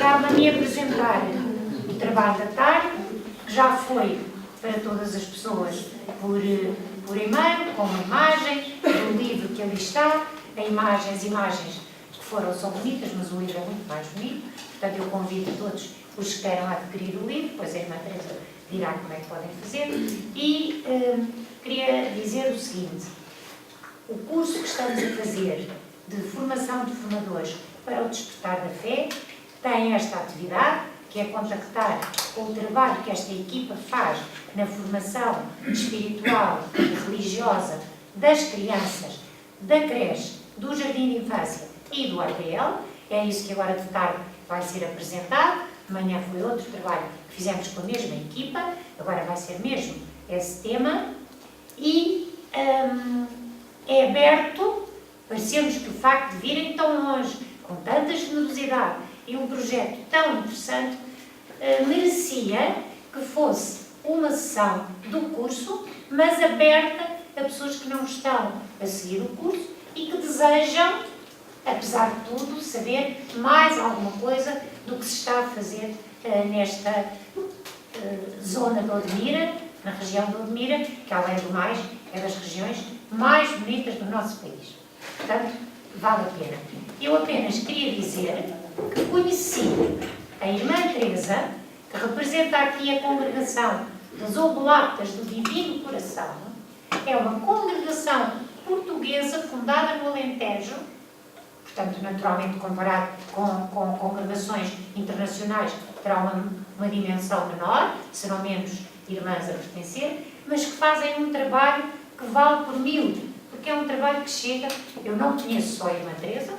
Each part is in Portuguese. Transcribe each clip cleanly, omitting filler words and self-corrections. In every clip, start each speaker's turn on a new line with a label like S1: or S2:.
S1: cabe a mim apresentar o trabalho da tarde, que já foi para todas as pessoas por e-mail, com uma imagem do livro que ali está, as imagens que são bonitas, mas o livro é muito mais bonito, portanto eu convido todos os que queiram adquirir o livro, depois a irmã Teresa dirá como é que podem fazer, e queria dizer o seguinte: o curso que estamos a fazer de formação de formadores para o despertar da fé tem esta atividade, que é contactar com o trabalho que esta equipa faz na formação espiritual e religiosa das crianças, da creche, do jardim de infância e do APL. É isso que agora de tarde vai ser apresentado. Amanhã foi outro trabalho que fizemos com a mesma equipa, agora vai ser mesmo esse tema. E é aberto, parecemos que o facto de virem tão longe, com tanta generosidade e um projeto tão interessante, merecia que fosse uma sessão do curso, mas aberta a pessoas que não estão a seguir o curso e que desejam, apesar de tudo, saber mais alguma coisa do que se está a fazer nesta zona de Odmira, na região de Odmira, que além do mais é das regiões mais bonitas do nosso país. Portanto, vale a pena. Eu apenas queria dizer que conheci a irmã Teresa, que representa aqui a congregação das Oblatas do Divino Coração. É uma congregação portuguesa fundada no Alentejo, portanto, naturalmente, comparado com congregações internacionais, terá uma dimensão menor, serão menos irmãs a pertencer, mas que fazem um trabalho que vale por 1000, porque é um trabalho que chega. Eu não conheço só a irmã Teresa,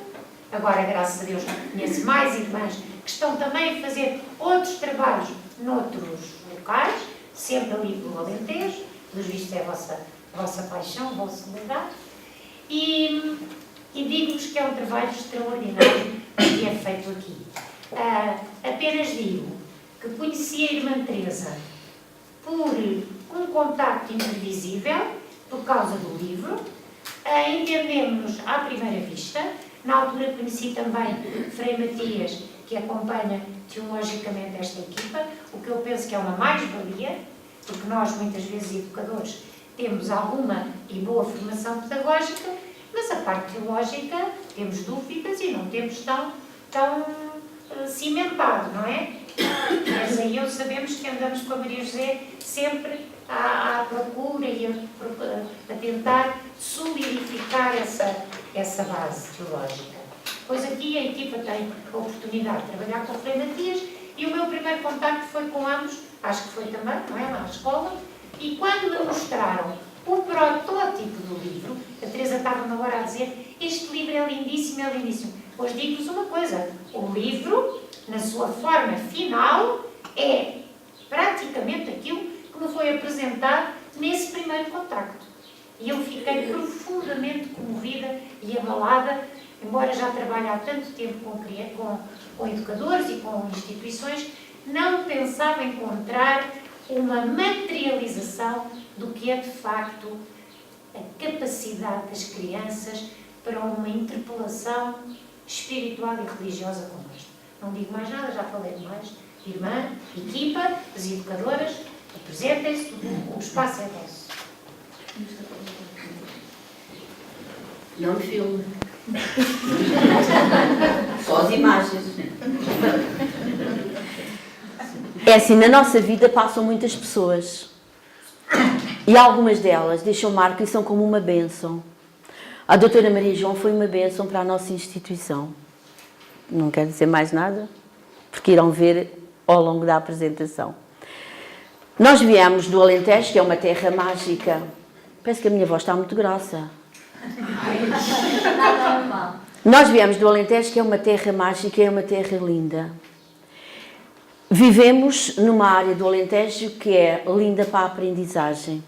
S1: agora, graças a Deus, conheço mais irmãs que estão também a fazer outros trabalhos noutros locais, sempre ali pelo Alentejo, pelos vistos é a vossa paixão, o vosso legado, e digo-vos que é um trabalho extraordinário que é feito aqui. Apenas digo que conheci a irmã Teresa por um contacto imprevisível, por causa do livro, entendemos-nos à primeira vista. Na altura conheci também Frei Matias, que acompanha teologicamente esta equipa, o que eu penso que é uma mais-valia, porque nós, muitas vezes, educadores, temos alguma e boa formação pedagógica, mas a parte teológica temos dúvidas e não temos tão cimentado, não é? Mas aí eu sabemos que andamos com a Maria José sempre à procura e a tentar solidificar essa base teológica. Pois aqui a equipa tem a oportunidade de trabalhar com o Frei Matias e o meu primeiro contacto foi com ambos, acho que foi também, não é? Lá na escola, e quando me mostraram o protótipo do livro, a Teresa estava-me agora a dizer: este livro é lindíssimo, é lindíssimo. Pois digo-vos uma coisa: o livro, na sua forma final, é praticamente aquilo que me foi apresentado nesse primeiro contacto. E eu fiquei profundamente comovida e abalada, embora já trabalhe há tanto tempo com educadores e com instituições, não pensava encontrar uma materialização do que é de facto a capacidade das crianças para uma interpelação espiritual e religiosa como esta. Não digo mais nada, já falei demais. Irmã, equipa, as educadoras, apresentem-se, o espaço é vosso.
S2: Não o filme. Só as imagens.
S3: É assim, na nossa vida passam muitas pessoas. E algumas delas deixam marca e são como uma bênção. A doutora Maria João foi uma bênção para a nossa instituição. Não quero dizer mais nada, porque irão ver ao longo da apresentação. Nós viemos do Alentejo, que é uma terra mágica. Parece que a minha voz está muito grossa.
S2: Nada normal.
S3: Nós viemos do Alentejo, que é uma terra mágica e é uma terra linda. Vivemos numa área do Alentejo que é linda para a aprendizagem.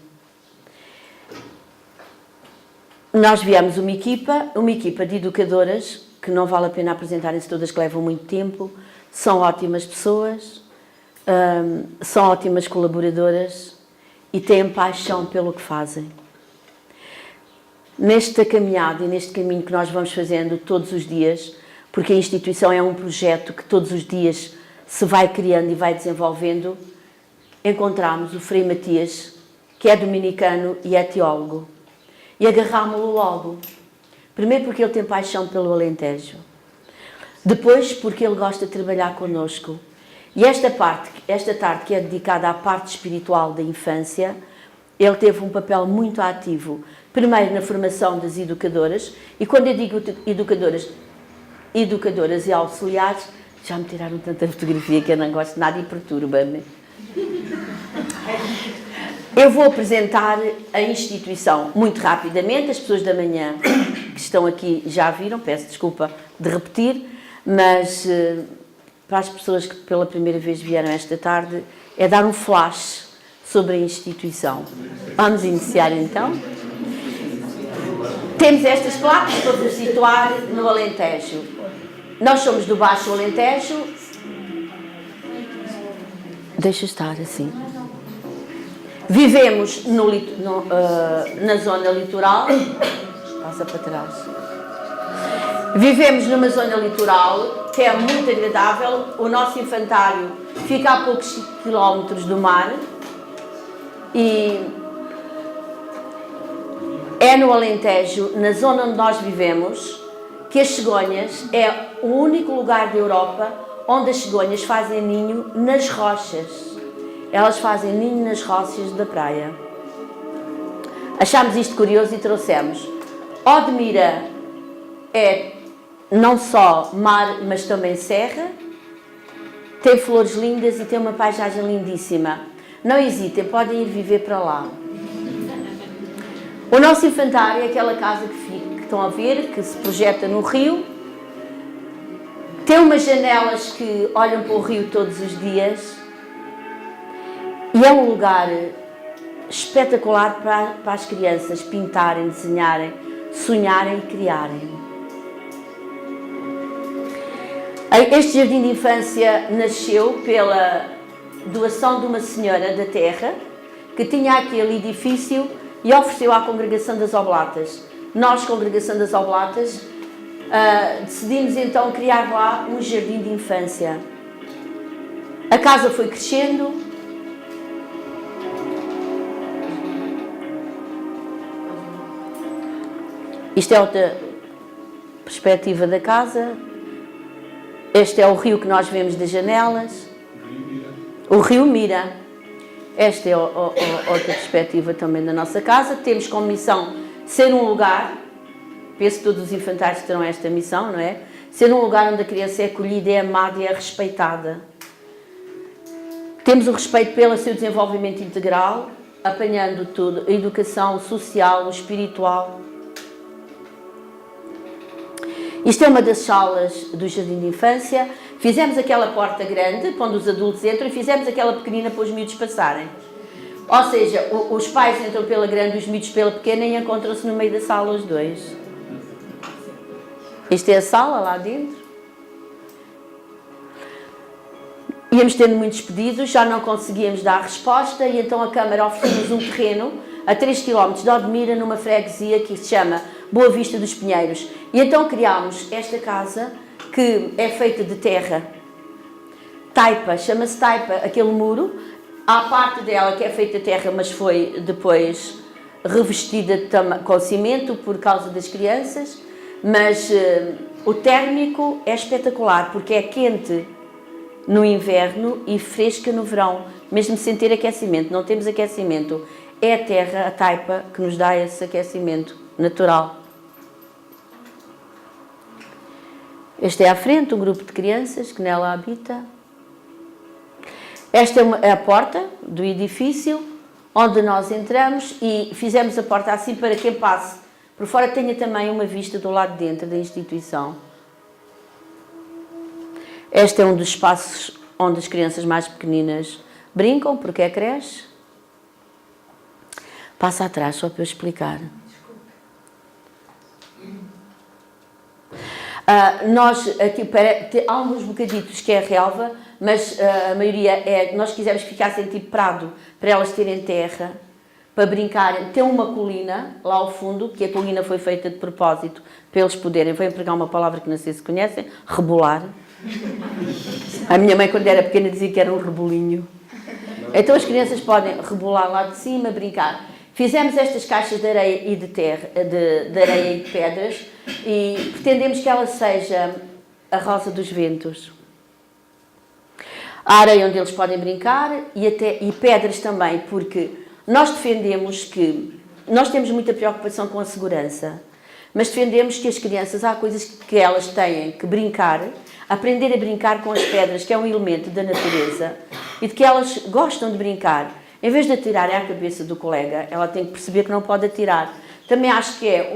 S3: Nós viemos uma equipa de educadoras, que não vale a pena apresentarem-se todas, que levam muito tempo, são ótimas pessoas, são ótimas colaboradoras e têm paixão pelo que fazem. Nesta caminhada e neste caminho que nós vamos fazendo todos os dias, porque a instituição é um projeto que todos os dias se vai criando e vai desenvolvendo, encontramos o Frei Matias, que é dominicano e é teólogo. E agarrámo-lo logo. Primeiro porque ele tem paixão pelo Alentejo. Depois porque ele gosta de trabalhar connosco. E esta tarde que é dedicada à parte espiritual da infância, ele teve um papel muito ativo. Primeiro na formação das educadoras, e quando eu digo educadoras e auxiliares, já me tiraram tanta fotografia que eu não gosto de nada e perturba-me. Eu vou apresentar a instituição muito rapidamente. As pessoas da manhã que estão aqui já viram, peço desculpa de repetir, mas para as pessoas que pela primeira vez vieram esta tarde, é dar um flash sobre a instituição. Vamos iniciar então. Temos estas placas para vos situar no Alentejo. Nós somos do Baixo Alentejo. Deixa estar assim. Vivemos na zona litoral. Passa para trás. Vivemos numa zona litoral que é muito agradável. O nosso infantário fica a poucos quilómetros do mar. E é no Alentejo, na zona onde nós vivemos, que as cegonhas é o único lugar da Europa onde as cegonhas fazem ninho nas rochas. Elas fazem ninho nas rochas da praia. Achámos isto curioso e trouxemos. Odmira é não só mar, mas também serra. Tem flores lindas e tem uma paisagem lindíssima. Não hesitem, podem ir viver para lá. O nosso infantário é aquela casa que estão a ver, que se projeta no rio. Tem umas janelas que olham para o rio todos os dias. E é um lugar espetacular para as crianças pintarem, desenharem, sonharem e criarem. Este jardim de infância nasceu pela doação de uma senhora da terra que tinha aquele edifício e ofereceu à Congregação das Oblatas. Nós, Congregação das Oblatas, decidimos então criar lá um jardim de infância. A casa foi crescendo. Isto é outra perspectiva da casa. Este é o rio que nós vemos das janelas. O rio Mira. Esta é outra perspectiva também da nossa casa. Temos como missão ser um lugar, penso que todos os infantários terão esta missão, não é? Ser um lugar onde a criança é acolhida, é amada e é respeitada. Temos o respeito pelo seu desenvolvimento integral, apanhando tudo, a educação social, o espiritual. Isto é uma das salas do Jardim de Infância. Fizemos aquela porta grande, onde os adultos entram, e fizemos aquela pequenina para os miúdos passarem. Ou seja, os pais entram pela grande, os miúdos pela pequena e encontram-se no meio da sala os dois. Esta é a sala lá dentro. Íamos tendo muitos pedidos, já não conseguíamos dar resposta e então a Câmara ofereceu-nos um terreno a 3 km de Odmira, numa freguesia que se chama Boa Vista dos Pinheiros. E então criámos esta casa que é feita de terra. Taipa, chama-se taipa, aquele muro. Há parte dela que é feita de terra, mas foi depois revestida com cimento por causa das crianças. Mas o térmico é espetacular, porque é quente no inverno e fresca no verão, mesmo sem ter aquecimento. Não temos aquecimento. É a terra, a taipa, que nos dá esse aquecimento natural. Este é à frente, um grupo de crianças que nela habita. Esta é a porta do edifício, onde nós entramos e fizemos a porta assim para quem passe por fora tenha também uma vista do lado de dentro da instituição. Este é um dos espaços onde as crianças mais pequeninas brincam, porque é creche. Passa atrás, só para eu explicar. Nós aqui há uns bocaditos que é a relva, mas a maioria é, nós quisemos que ficassem tipo prado, para elas terem terra, para brincarem. Tem uma colina lá ao fundo, que a colina foi feita de propósito para eles poderem, vou empregar uma palavra que não sei se conhecem, rebolar. A minha mãe, quando era pequena, dizia que era um rebolinho. Então as crianças podem rebolar lá de cima, brincar. Fizemos estas caixas de areia e de terra, de areia e de pedras, e pretendemos que ela seja a rosa dos ventos. A areia onde eles podem brincar e pedras também, porque nós defendemos que... Nós temos muita preocupação com a segurança, mas defendemos que as crianças, há coisas que elas têm que brincar, aprender a brincar com as pedras, que é um elemento da natureza, e de que elas gostam de brincar. Em vez de atirarem à cabeça do colega, ela tem que perceber que não pode atirar. Também acho que é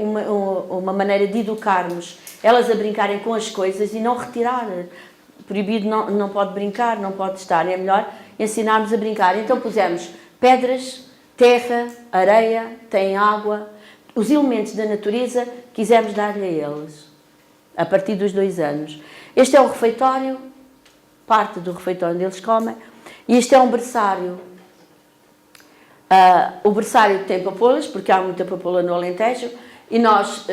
S3: uma maneira de educarmos elas a brincarem com as coisas e não retirar. Proibido não pode brincar, não pode estar. É melhor ensinarmos a brincar. Então pusemos pedras, terra, areia, tem água. Os elementos da natureza quisemos dar-lhe a eles, a partir dos 2 anos. Este é o refeitório, parte do refeitório onde eles comem, e este é um berçário. O berçário tem papoula, porque há muita papoula no Alentejo, e nós,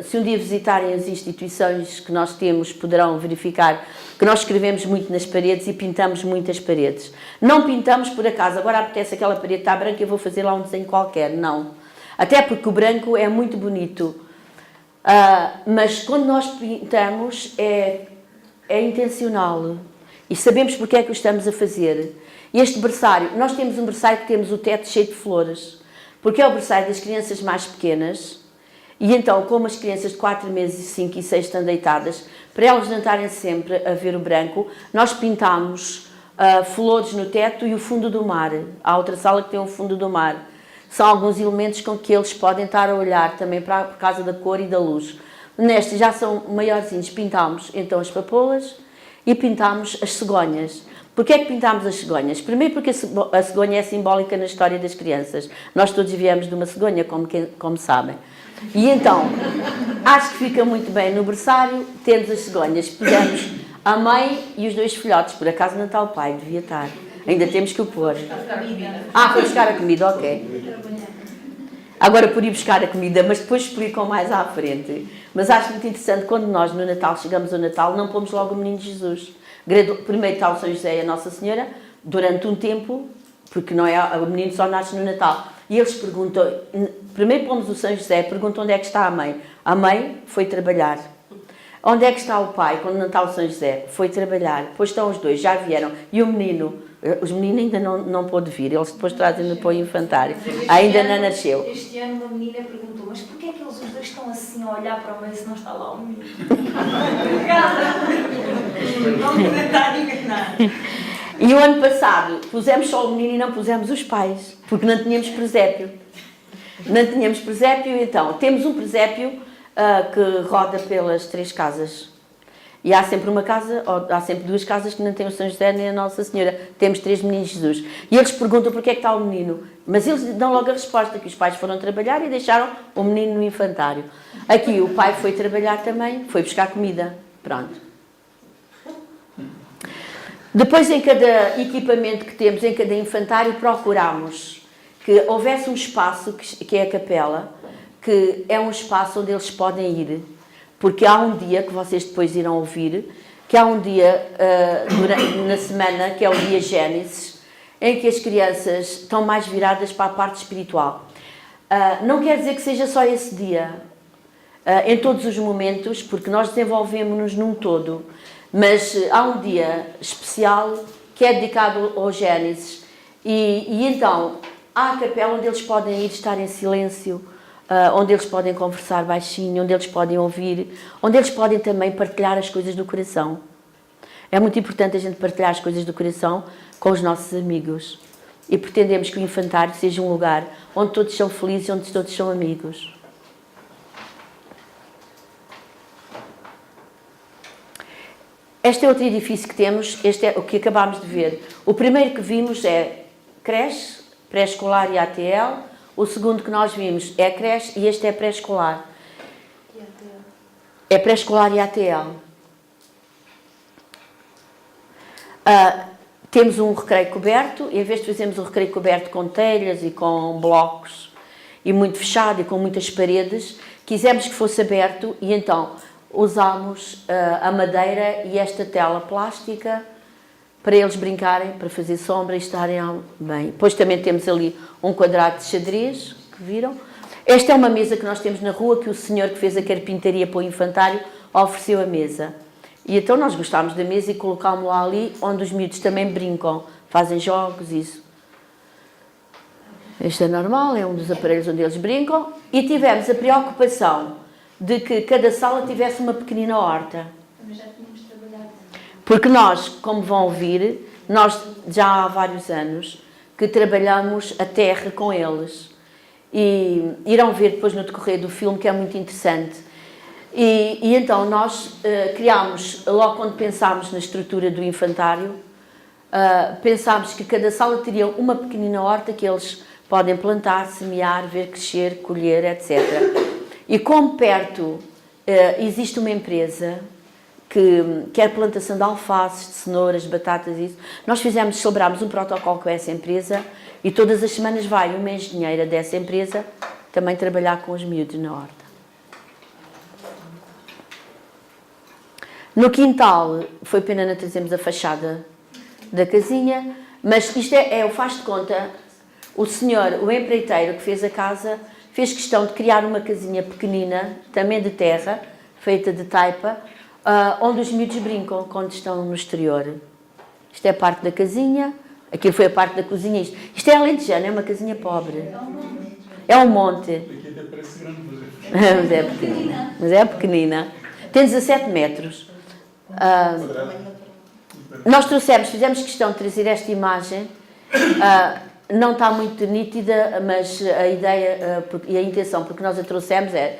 S3: se um dia visitarem as instituições que nós temos, poderão verificar que nós escrevemos muito nas paredes e pintamos muitas paredes. Não pintamos por acaso, agora apetece aquela parede está branca, eu vou fazer lá um desenho qualquer, não. Até porque o branco é muito bonito, mas quando nós pintamos é intencional e sabemos porque é que o estamos a fazer. Este berçário, nós temos um berçário que temos o teto cheio de flores, porque é o berçário das crianças mais pequenas, e então, como as crianças de 4 meses, 5 e 6 estão deitadas, para elas não estarem sempre a ver o branco, nós pintamos flores no teto e o fundo do mar. Há outra sala que tem o fundo do mar. São alguns elementos com que eles podem estar a olhar também por causa da cor e da luz. Nestes já são maiorzinhos, pintámos então as papoulas e pintámos as cegonhas. Porquê é que pintámos as cegonhas? Primeiro porque a cegonha é simbólica na história das crianças. Nós todos viemos de uma cegonha, como sabem. E então, acho que fica muito bem no berçário, temos as cegonhas. Pusemos a mãe e os 2 filhotes. Por acaso não está o pai, devia estar. Ainda temos que o pôr. Foi buscar a comida, ok. Agora por ir buscar a comida, mas depois explicam mais à frente. Mas acho muito interessante, quando nós no Natal chegamos ao Natal, não pomos logo o Menino Jesus. Primeiro está o São José e a Nossa Senhora, durante um tempo, porque não é, o menino só nasce no Natal. E eles perguntam, primeiro pomos o São José, perguntam onde é que está a mãe. A mãe foi trabalhar. Onde é que está o pai, quando não está o São José? Foi trabalhar. Depois estão os 2, já vieram. E o menino, os meninos ainda não pôde vir, eles depois trazem-no para o infantário. Ainda não nasceu.
S4: Este ano uma menina perguntou, mas porquê é que eles os 2 estão assim a olhar para o meio se não está lá o menino? Não me tentar enganar.
S3: E o ano passado pusemos só o menino e não pusemos os pais, porque não tínhamos presépio. Não tínhamos presépio, então temos um presépio que roda pelas 3 casas. E há sempre uma casa, ou há sempre 2 casas que não têm o São José nem a Nossa Senhora. Temos 3 meninos Jesus. E eles perguntam porque é que está o menino. Mas eles dão logo a resposta, que os pais foram trabalhar e deixaram o menino no infantário. Aqui o pai foi trabalhar também, foi buscar comida. Pronto. Depois, em cada equipamento que temos, em cada infantário, procuramos que houvesse um espaço, que é a capela, que é um espaço onde eles podem ir. Porque há um dia, que vocês depois irão ouvir, que há um dia na semana, que é o dia Gênesis, em que as crianças estão mais viradas para a parte espiritual. Não quer dizer que seja só esse dia, em todos os momentos, porque nós desenvolvemos-nos num todo. Mas há um dia especial que é dedicado ao Gênesis e então há a capela onde eles podem ir estar em silêncio, onde eles podem conversar baixinho, onde eles podem ouvir, onde eles podem também partilhar as coisas do coração. É muito importante a gente partilhar as coisas do coração com os nossos amigos e pretendemos que o infantário seja um lugar onde todos são felizes e onde todos são amigos. Este é outro edifício que temos, este é o que acabámos de ver. O primeiro que vimos é creche, pré-escolar e ATL. O segundo que nós vimos é creche e este é pré-escolar. É pré-escolar e ATL. temos um recreio coberto, e em vez de fazermos um recreio coberto com telhas e com blocos, e muito fechado e com muitas paredes, quisemos que fosse aberto e então usámos a madeira e esta tela plástica para eles brincarem, para fazer sombra e estarem bem. Depois também temos ali um quadrado de xadrez, que viram. Esta é uma mesa que nós temos na rua, que o senhor que fez a carpintaria para o infantário ofereceu a mesa. E então nós gostámos da mesa e colocámos-la ali, onde os miúdos também brincam, fazem jogos, isso. Este é normal, é um dos aparelhos onde eles brincam. E tivemos a preocupação de que cada sala tivesse uma pequenina horta.
S4: Também já tínhamos trabalhado.
S3: Porque nós, como vão ouvir, nós já há vários anos que trabalhamos a terra com eles. E irão ver depois no decorrer do filme, que é muito interessante. E então nós criámos, logo quando pensámos na estrutura do infantário, pensámos que cada sala teria uma pequenina horta que eles podem plantar, semear, ver crescer, colher, etc. E como perto existe uma empresa que quer plantação de alfaces, de cenouras, batatas, isso, nós celebrámos um protocolo com essa empresa e todas as semanas vai uma engenheira dessa empresa também trabalhar com os miúdos na horta. No quintal, foi pena não trazermos a fachada da casinha, mas isto é o faz de conta. O senhor, o empreiteiro que fez a casa, fez questão de criar uma casinha pequenina, também de terra, feita de taipa, onde os miúdos brincam quando estão no exterior. Isto é a parte da casinha, aquilo foi a parte da cozinha. Isto é alentejano, é uma casinha pobre. É um monte.
S5: Aqui até parece grande,
S3: Mas é pequenina. Tem 17 metros. Nós fizemos questão de trazer esta imagem. Não está muito nítida, mas a ideia e a intenção, porque nós a trouxemos, é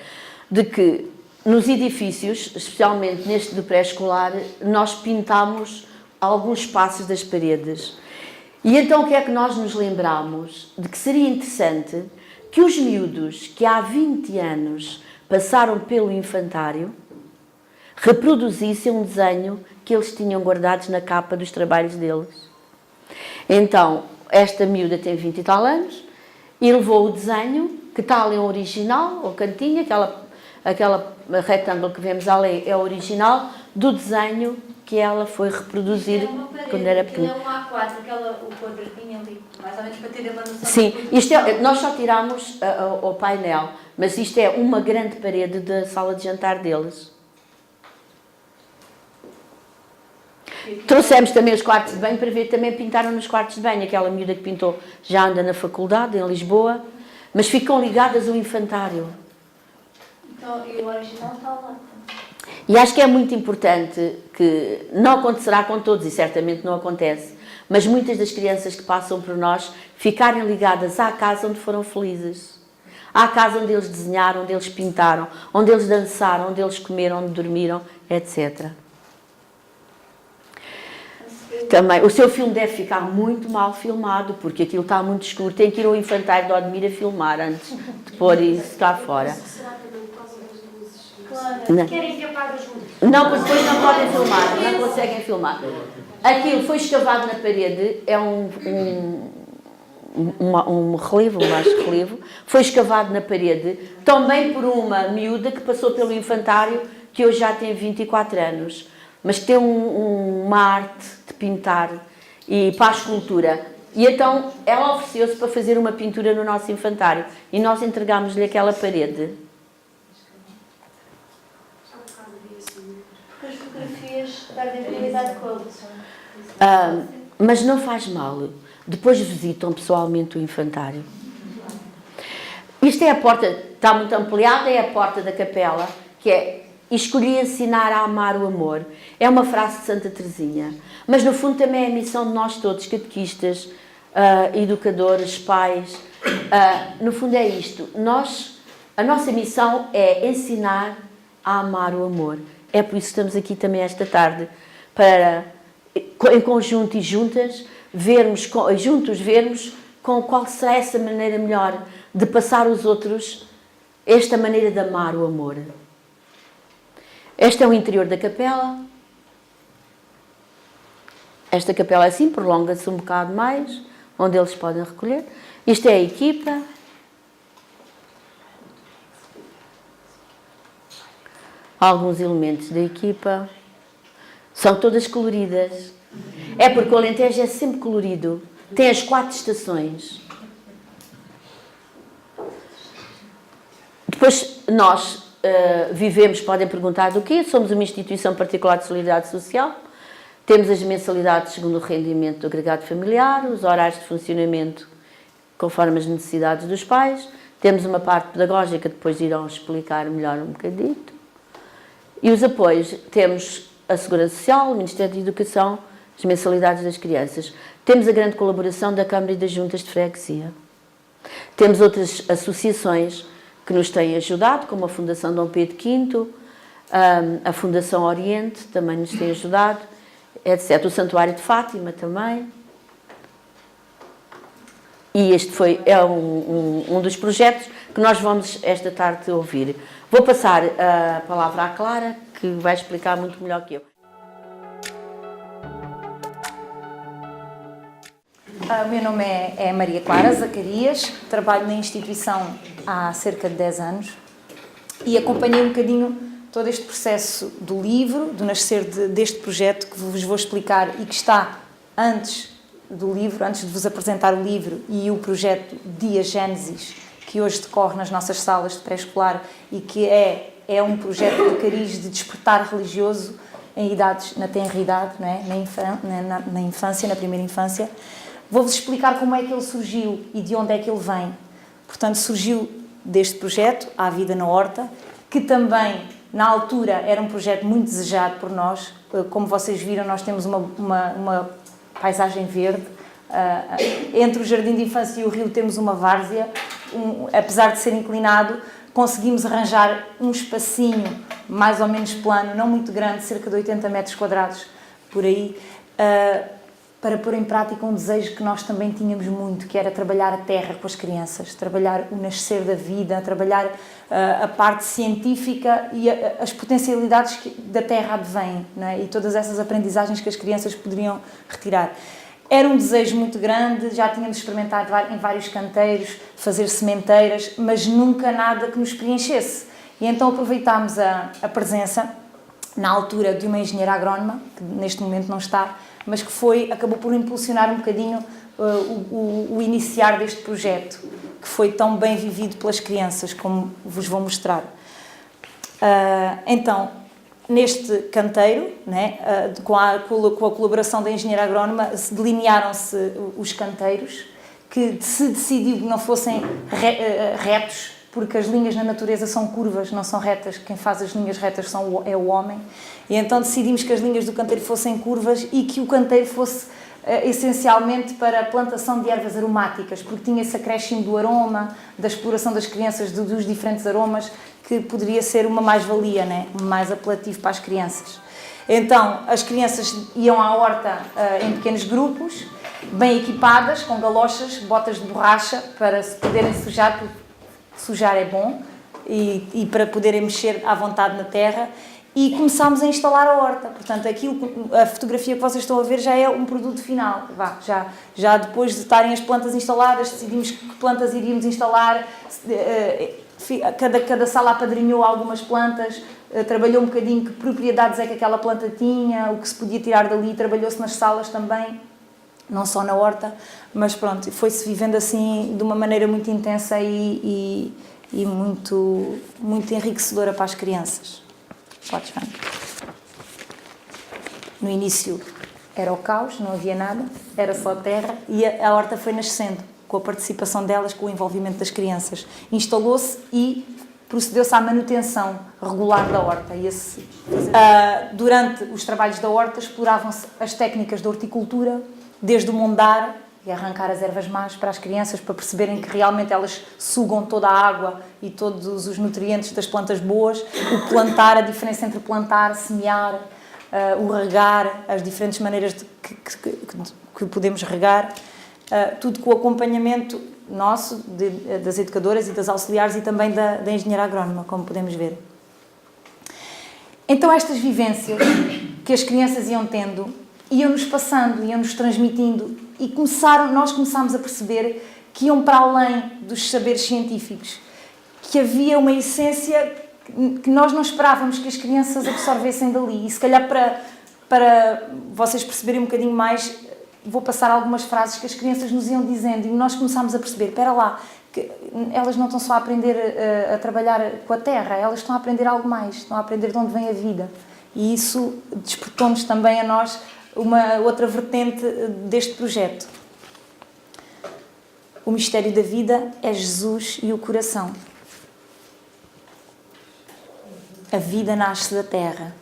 S3: de que nos edifícios, especialmente neste do pré-escolar, nós pintámos alguns espaços das paredes. E então o que é que nós nos lembramos? De que seria interessante que os miúdos que há 20 anos passaram pelo infantário reproduzissem um desenho que eles tinham guardados na capa dos trabalhos deles. Então, esta miúda tem 20 e tal anos e levou o desenho, que está ali um original, ou cantinha, aquela retângulo que vemos ali é o original, do desenho que ela foi reproduzir quando era pequena.
S4: É um A4, o quadradinho ali, mais ou menos para ter uma noção.
S3: Sim, nós só tirámos o painel, mas isto é uma grande parede da sala de jantar deles. Trouxemos também os quartos de banho para ver, também pintaram nos quartos de banho. Aquela miúda que pintou já anda na faculdade, em Lisboa, mas ficam ligadas ao infantário.
S4: Então, e o original está lá.
S3: E acho que é muito importante, que não acontecerá com todos, e certamente não acontece, mas muitas das crianças que passam por nós ficarem ligadas à casa onde foram felizes. À casa onde eles desenharam, onde eles pintaram, onde eles dançaram, onde eles comeram, onde dormiram, etc. Também, o seu filme deve ficar muito mal filmado, porque aquilo está muito escuro. Tem que ir ao infantário de Odmira a filmar antes de pôr isso cá fora.
S4: Claro.
S1: Querem que apague as luzes?
S3: Não, porque depois não podem filmar, não conseguem filmar. Aquilo foi escavado na parede, é um relevo, um baixo relevo, foi escavado na parede, também por uma miúda que passou pelo infantário, que hoje já tem 24 anos, mas que tem uma arte de pintar e para a escultura. E então ela ofereceu-se para fazer uma pintura no nosso infantário e nós entregámos-lhe aquela parede.
S4: As fotografias perdem qualidade de cor.
S3: Mas não faz mal. Depois visitam pessoalmente o infantário. Isto é a porta, está muito ampliada, é a porta da capela, que é: escolhi ensinar a amar o amor. É uma frase de Santa Teresinha. Mas no fundo também é a missão de nós todos, catequistas, educadores, pais. No fundo é isto. A nossa missão é ensinar a amar o amor. É por isso que estamos aqui também esta tarde, para, em conjunto e juntas, vermos com qual será essa maneira melhor de passar aos outros esta maneira de amar o amor. Este é o interior da capela. Esta capela assim prolonga-se um bocado mais, onde eles podem recolher. Isto é a equipa. Alguns elementos da equipa. São todas coloridas. É porque o Alentejo é sempre colorido. Tem as 4 estações. Depois nós vivemos, podem perguntar do quê? Somos uma instituição particular de solidariedade social. Temos as mensalidades segundo o rendimento do agregado familiar, os horários de funcionamento conforme as necessidades dos pais. Temos uma parte pedagógica, depois irão explicar melhor um bocadito. E os apoios, temos a Segurança Social, o Ministério da Educação, as mensalidades das crianças. Temos a grande colaboração da Câmara e das Juntas de Freguesia. Temos outras associações que nos têm ajudado, como a Fundação Dom Pedro V, a Fundação Oriente também nos tem ajudado, etc. O Santuário de Fátima também. E este é um dos projetos que nós vamos esta tarde ouvir. Vou passar a palavra à Clara, que vai explicar muito melhor que eu.
S4: O meu nome é Maria Clara Zacarias, trabalho na instituição há cerca de 10 anos e acompanhei um bocadinho todo este processo do livro, do nascer deste projeto que vos vou explicar e que está antes do livro, antes de vos apresentar o livro e o projeto Dia Gênesis, que hoje decorre nas nossas salas de pré-escolar e que é um projeto de cariz de despertar religioso em idades, na tenra idade, não é? na infância, na primeira infância. Vou-vos explicar como é que ele surgiu e de onde é que ele vem. Portanto, surgiu deste projeto, A Vida na Horta, que também, na altura, era um projeto muito desejado por nós. Como vocês viram, nós temos uma paisagem verde. Entre o Jardim de Infância e o rio temos uma várzea. Apesar de ser inclinado, conseguimos arranjar um espacinho mais ou menos plano, não muito grande, cerca de 80 metros quadrados, por aí, para pôr em prática um desejo que nós também tínhamos muito, que era trabalhar a terra com as crianças, trabalhar o nascer da vida, trabalhar a parte científica e as potencialidades que da terra advêm, não é? E todas essas aprendizagens que as crianças poderiam retirar. Era um desejo muito grande, já tínhamos experimentado em vários canteiros, fazer sementeiras, mas nunca nada que nos preenchesse. E então aproveitámos a presença, na altura, de uma engenheira agrónoma, que neste momento não está, mas que acabou por impulsionar um bocadinho o iniciar deste projeto, que foi tão bem vivido pelas crianças, como vos vou mostrar. Então, neste canteiro, né, com a colaboração da engenheira agrónoma, delinearam-se os canteiros, que se decidiu que não fossem retos, porque as linhas na natureza são curvas, não são retas. Quem faz as linhas retas é o homem. E então decidimos que as linhas do canteiro fossem curvas e que o canteiro fosse essencialmente para a plantação de ervas aromáticas, porque tinha esse acréscimo do aroma, da exploração das crianças dos diferentes aromas, que poderia ser uma mais-valia, né? Mais apelativo para as crianças. Então, as crianças iam à horta em pequenos grupos, bem equipadas, com galochas, botas de borracha, para se poderem sujar, porque sujar é bom, e para poderem mexer à vontade na terra. E começámos a instalar a horta. Portanto, a fotografia que vocês estão a ver já é um produto final. Já depois de estarem as plantas instaladas, decidimos que plantas iríamos instalar. Cada sala apadrinhou algumas plantas, trabalhou um bocadinho que propriedades é que aquela planta tinha, o que se podia tirar dali, trabalhou-se nas salas também, não só na horta, mas pronto, foi-se vivendo assim de uma maneira muito intensa e muito, muito enriquecedora para as crianças. Podes ver. No início era o caos, não havia nada, era só terra, e a horta foi nascendo, com a participação delas, com o envolvimento das crianças. Instalou-se e procedeu-se à manutenção regular da horta. Durante os trabalhos da horta exploravam-se as técnicas de horticultura, desde o mondar e arrancar as ervas más para as crianças, para perceberem que realmente elas sugam toda a água e todos os nutrientes das plantas boas, o plantar, a diferença entre plantar, semear, o regar, as diferentes maneiras que podemos regar, tudo com o acompanhamento nosso, das educadoras e das auxiliares e também da engenheira agrónoma, como podemos ver. Então, estas vivências que as crianças iam tendo iam-nos passando, iam-nos transmitindo e nós começámos a perceber que iam para além dos saberes científicos, que havia uma essência que nós não esperávamos que as crianças absorvessem dali. E se calhar para vocês perceberem um bocadinho mais, vou passar algumas frases que as crianças nos iam dizendo e nós começámos a perceber, espera lá, que elas não estão só a aprender a trabalhar com a terra, elas estão a aprender algo mais, estão a aprender de onde vem a vida. E isso despertou-nos também a nós uma outra vertente deste projeto. O mistério da vida é Jesus e o coração. A vida nasce da terra.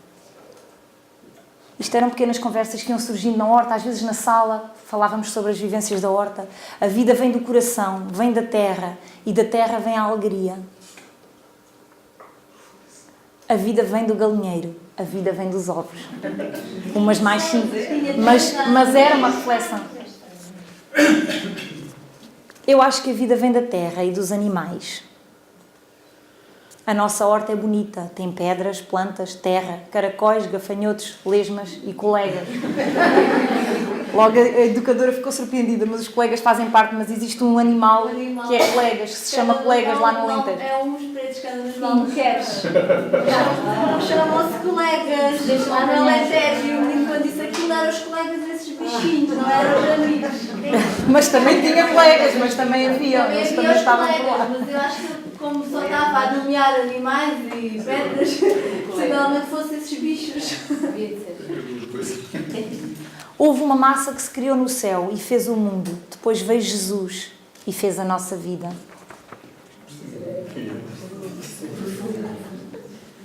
S4: Isto eram pequenas conversas que iam surgindo na horta, às vezes na sala, falávamos sobre as vivências da horta. A vida vem do coração, vem da terra, e da terra vem a alegria. A vida vem do galinheiro, a vida vem dos ovos. Umas mais simples, mas era uma reflexão. Eu acho que a vida vem da terra e dos animais. A nossa horta é bonita, tem pedras, plantas, terra, caracóis, gafanhotos, lesmas e colegas. Logo a educadora ficou surpreendida, mas os colegas fazem parte, mas existe um animal que é colegas, que se chama colegas lá no Alentejo.
S6: É uns pretos que andam nos balneários. Chamam-se colegas lá no Alentejo. E o menino quando disse aquilo eram os colegas desses bichinhos, não eram os amigos.
S4: Mas também tinha colegas, mas também havia,
S6: Também
S4: eles
S6: havia
S4: também
S6: os
S4: estavam por
S6: colegas,
S4: lá.
S6: mas eu acho que como só estava a nomear animais e pedras, possivelmente fossem esses bichos.
S4: Houve uma massa que se criou no céu e fez o mundo. Depois veio Jesus e fez a nossa vida.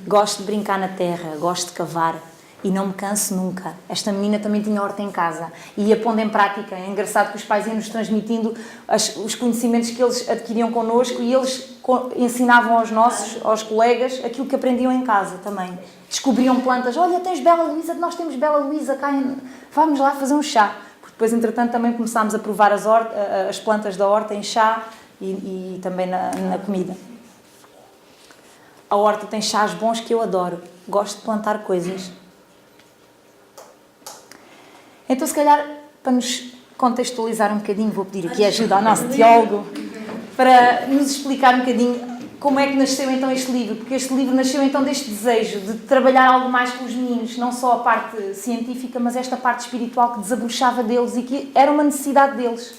S4: Gosto de brincar na terra, gosto de cavar e não me canso nunca. Esta menina também tinha horta em casa e ia pondo em prática. É engraçado que os pais iam nos transmitindo os conhecimentos que eles adquiriam connosco e eles ensinavam aos colegas aquilo que aprendiam em casa também. Descobriam plantas. Olha, tens Bela Luísa, nós temos Bela Luísa, vamos lá fazer um chá. Porque depois, entretanto, também começámos a provar as plantas da horta em chá e também na comida. A horta tem chás bons que eu adoro. Gosto de plantar coisas. Então, se calhar, para nos contextualizar um bocadinho, vou pedir aqui ajuda ao nosso teólogo para nos explicar um bocadinho como é que nasceu então este livro, porque este livro nasceu então deste desejo de trabalhar algo mais com os meninos, não só a parte científica, mas esta parte espiritual que desabrochava deles e que era uma necessidade deles.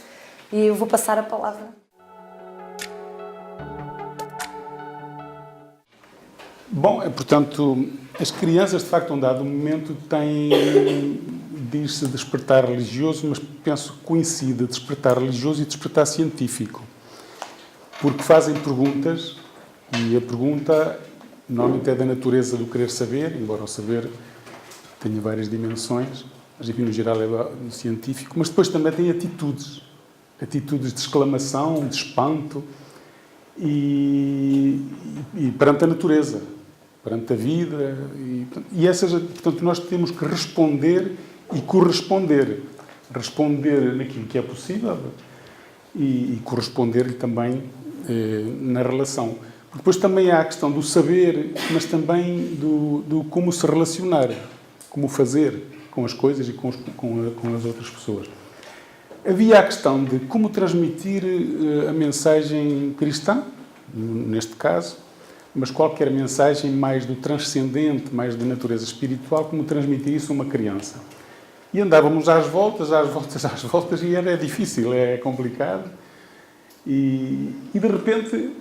S4: E eu vou passar a palavra.
S5: Bom, portanto, as crianças, de facto, a um dado momento, têm, diz-se, despertar religioso, mas penso que coincide despertar religioso e despertar científico. Porque fazem perguntas, e a pergunta normalmente é da natureza do querer saber, embora o saber tenha várias dimensões, mas enfim, no geral é do científico, mas depois também tem atitudes de exclamação, de espanto, e perante a natureza, perante a vida, e essas, portanto, nós temos que responder e corresponder. Responder naquilo que é possível e corresponder-lhe também na relação. Depois também há a questão do saber, mas também do como se relacionar, como fazer com as coisas e com as outras pessoas. Havia a questão de como transmitir a mensagem cristã, neste caso, mas qualquer mensagem mais do transcendente, mais de natureza espiritual, como transmitir isso a uma criança. E andávamos às voltas, e era difícil, é complicado. E de repente,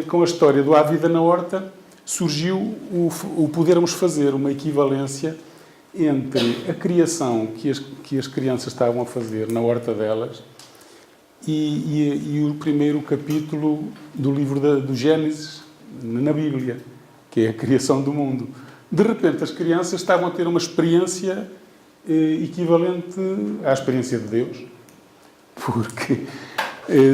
S5: com a história do Há Vida na Horta, surgiu o podermos fazer uma equivalência entre a criação que as crianças estavam a fazer na horta delas e o primeiro capítulo do livro do Gênesis, na Bíblia, que é a criação do mundo. De repente, as crianças estavam a ter uma experiência equivalente à experiência de Deus, porque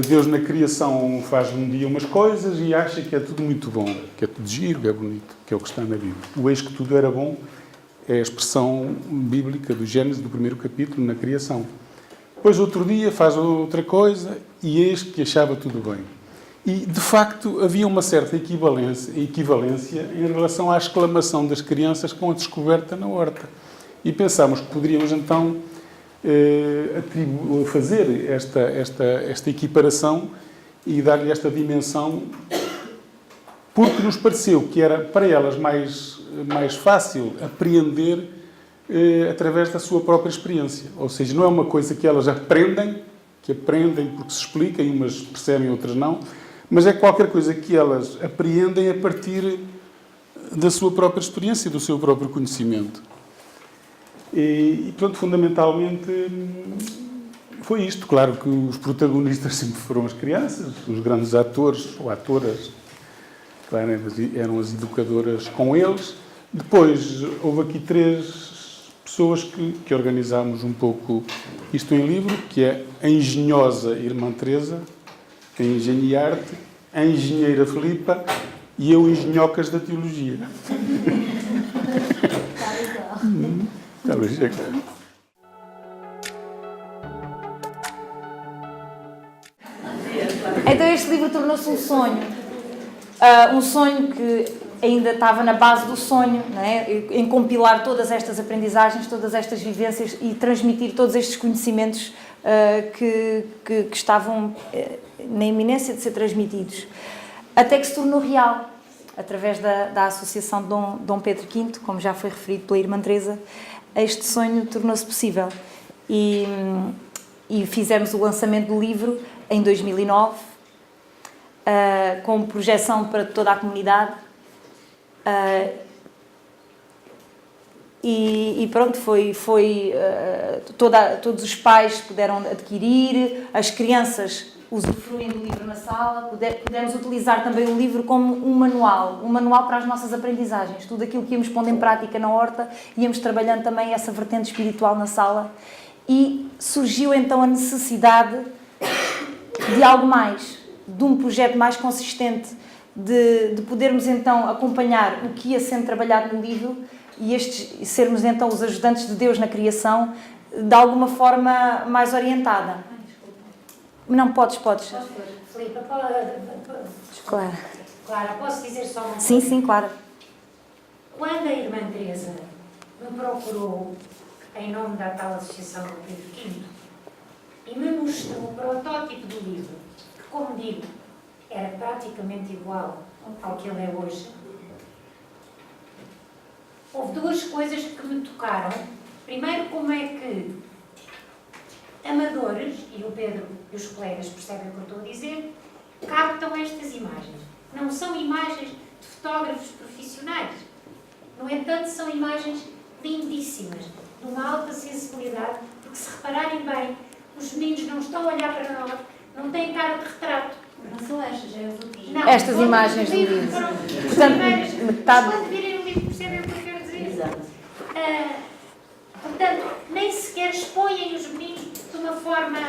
S5: Deus na criação faz um dia umas coisas e acha que é tudo muito bom, que é tudo giro, que é bonito, que é o que está na Bíblia. O eis que tudo era bom é a expressão bíblica do Gênesis, do primeiro capítulo, na criação. Depois, outro dia, faz outra coisa e eis que achava tudo bem. E, de facto, havia uma certa equivalência em relação à exclamação das crianças com a descoberta na horta. E pensámos que poderíamos então fazer esta equiparação e dar-lhe esta dimensão, porque nos pareceu que era para elas mais fácil apreender através da sua própria experiência. Ou seja, não é uma coisa que elas aprendem porque se explica, e umas percebem, outras não, mas é qualquer coisa que elas apreendem a partir da sua própria experiência, do seu próprio conhecimento. E pronto, fundamentalmente foi isto. Claro que os protagonistas sempre foram as crianças, os grandes atores ou atoras, claro, eram as educadoras com eles. Depois houve aqui 3 pessoas que organizámos um pouco isto em livro, que é a engenhosa Irmã Teresa, a engenharte, a engenheira Filipa e eu, engenhocas da teologia. Talvez é claro.
S4: Então este livro tornou-se um sonho. Um sonho que ainda estava na base do sonho, não é? Em compilar todas estas aprendizagens, todas estas vivências e transmitir todos estes conhecimentos que estavam na iminência de ser transmitidos. Até que se tornou real, através da Associação Dom Pedro V, como já foi referido pela Irmã Teresa, este sonho tornou-se possível. E fizemos o lançamento do livro em 2009, com projeção para toda a comunidade. E pronto, todos os pais puderam adquirir, as crianças usufruem do livro na sala, pudemos utilizar também o livro como um manual para as nossas aprendizagens, tudo aquilo que íamos pondo em prática na horta, íamos trabalhando também essa vertente espiritual na sala, e surgiu então a necessidade de algo mais, de um projeto mais consistente, de podermos então acompanhar o que ia sendo trabalhado no livro e sermos então os ajudantes de Deus na criação, de alguma forma mais orientada. Não, podes.
S1: Filipe,
S4: Claro.
S1: Clara, posso dizer só uma coisa?
S4: Sim, claro.
S1: Quando a Irmã Teresa me procurou em nome da tal Associação do Pedro V e me mostrou o protótipo do livro, que, como digo, era praticamente igual ao que ele é hoje, houve 2 coisas que me tocaram. Primeiro, como é que amadores, e o Pedro e os colegas percebem o que eu estou a dizer, captam estas imagens. Não são imagens de fotógrafos profissionais. No entanto, são imagens lindíssimas, de uma alta sensibilidade, porque se repararem bem, os meninos não estão a olhar para nós, não têm cara de retrato.
S6: Não são estas, é as outras.
S1: Não,
S4: Estas imagens do livro. Portanto, metade...
S1: Quando virem o livro percebem o que eu quero dizer.
S2: Exato.
S1: Portanto, nem sequer expõem os meninos de uma forma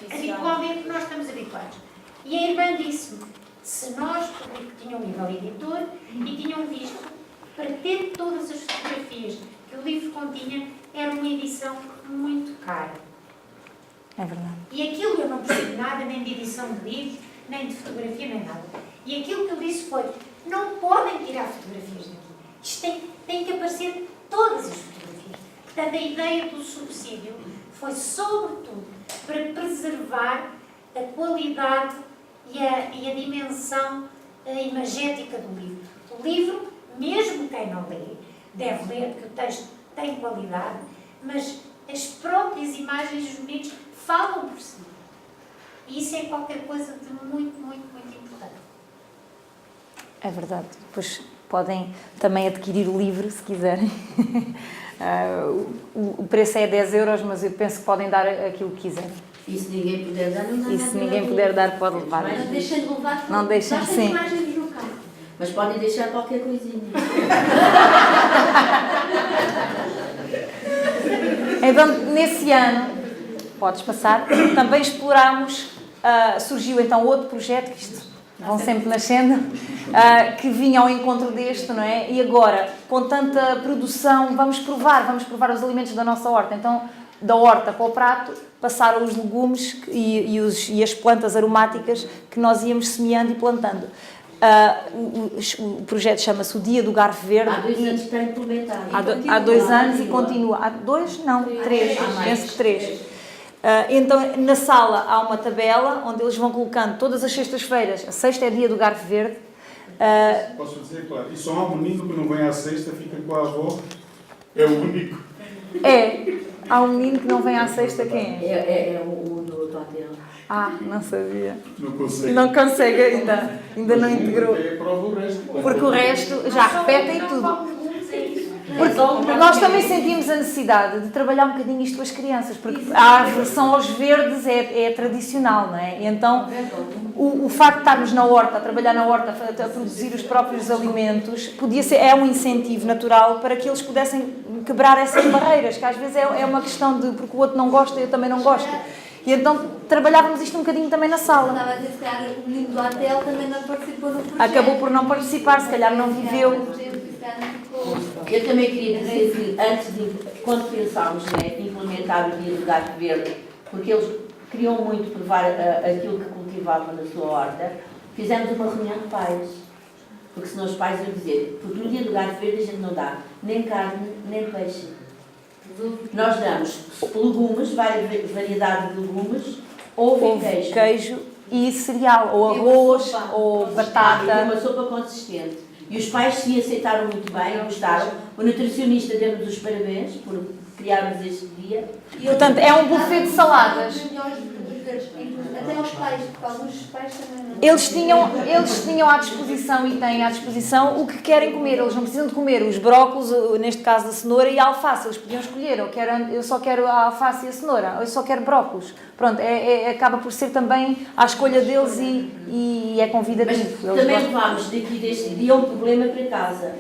S1: habitualmente que nós estamos habituados. E a irmã disse-me, se nós, porque tinham um nível editor, e tinham visto, para ter todas as fotografias que o livro continha, era uma edição muito cara.
S4: É verdade.
S1: E aquilo eu não percebi nada, nem de edição de livros, nem de fotografia, nem nada. E aquilo que eu disse foi, não podem tirar fotografias daqui. Isto tem que aparecer todas as fotografias. Portanto, a ideia do subsídio foi, sobretudo, para preservar a qualidade e a dimensão imagética do livro. O livro, mesmo quem não lê, deve ler, porque o texto tem qualidade, mas as próprias imagens dos meninos falam por si. E isso é qualquer coisa de muito, muito, muito importante.
S4: É verdade. Depois podem também adquirir o livro, se quiserem. O preço é 10 euros, mas eu penso que podem dar aquilo que quiserem.
S2: E se ninguém puder dar, não dá
S4: E
S2: nada.
S4: se ninguém puder dar, pode levar.
S6: Não deixem de levar.
S4: Não deixem,
S6: Nós
S4: sim.
S6: temos imagens no carro.
S2: Mas podem deixar qualquer coisinha.
S4: Então, nesse ano, podes passar, também explorámos, surgiu então outro projeto, que isto vão sempre nascendo, que vinha ao encontro deste, não é? E agora, com tanta produção, vamos provar os alimentos da nossa horta. Então, da horta para o prato, passaram os legumes e as plantas aromáticas que nós íamos semeando e plantando. O projeto chama-se o Dia do Garfo Verde.
S2: Há 2 anos que está implementado.
S4: Há 2 anos e continua. Há 2? Não, 3. Penso que 3. Então, na sala há uma tabela onde eles vão colocando todas as sextas-feiras. A sexta é Dia do Garfo Verde.
S5: Posso dizer, claro, e só há um menino que não vem à sexta, fica com a avó, é o único.
S4: Há um menino que não vem à sexta, quem é?
S2: É o do hotel.
S4: Não sabia.
S5: Não consegue.
S4: Não consegue ainda não integrou.
S5: É prova o resto.
S4: Porque o resto já repetem tudo. Porque nós também sentimos a necessidade de trabalhar um bocadinho isto com as crianças, porque a aversão aos verdes é tradicional, não é? E então, o facto de estarmos na horta, a trabalhar na horta, a produzir os próprios alimentos, é um incentivo natural para que eles pudessem quebrar essas barreiras, que às vezes é uma questão de porque o outro não gosta e eu também não gosto. E então trabalhávamos isto um bocadinho também na sala.
S6: Estava a dizer, se calhar, o menino do hotel também não participou no projeto.
S4: Acabou por não participar, se calhar não viveu.
S2: Eu também queria dizer que antes de, quando pensámos em implementar o Dia do Garfo Verde, porque eles queriam muito provar aquilo que cultivavam na sua horta, fizemos uma reunião de pais. Porque senão os pais iam dizer, porque no Dia do Garfo Verde a gente não dá nem carne, nem peixe. Nós damos legumes, variedade de legumes, ovo e
S4: Queijo e cereal, ou arroz, ou batata.
S2: E uma sopa consistente. E os pais sim aceitaram muito bem, gostaram. O nutricionista deu-nos os parabéns por criarmos este dia.
S4: Portanto, é um buffet de saladas.
S6: Até aos pais, porque alguns pais também não.
S4: Eles tinham à disposição e têm à disposição o que querem comer. Eles não precisam de comer os brócolos, neste caso a cenoura e a alface. Eles podiam escolher, eu só quero a alface e a cenoura, ou eu só quero brócolos. Pronto, acaba por ser também à escolha deles e é convidativo.
S2: Mas também levámos daqui deste dia um problema para casa.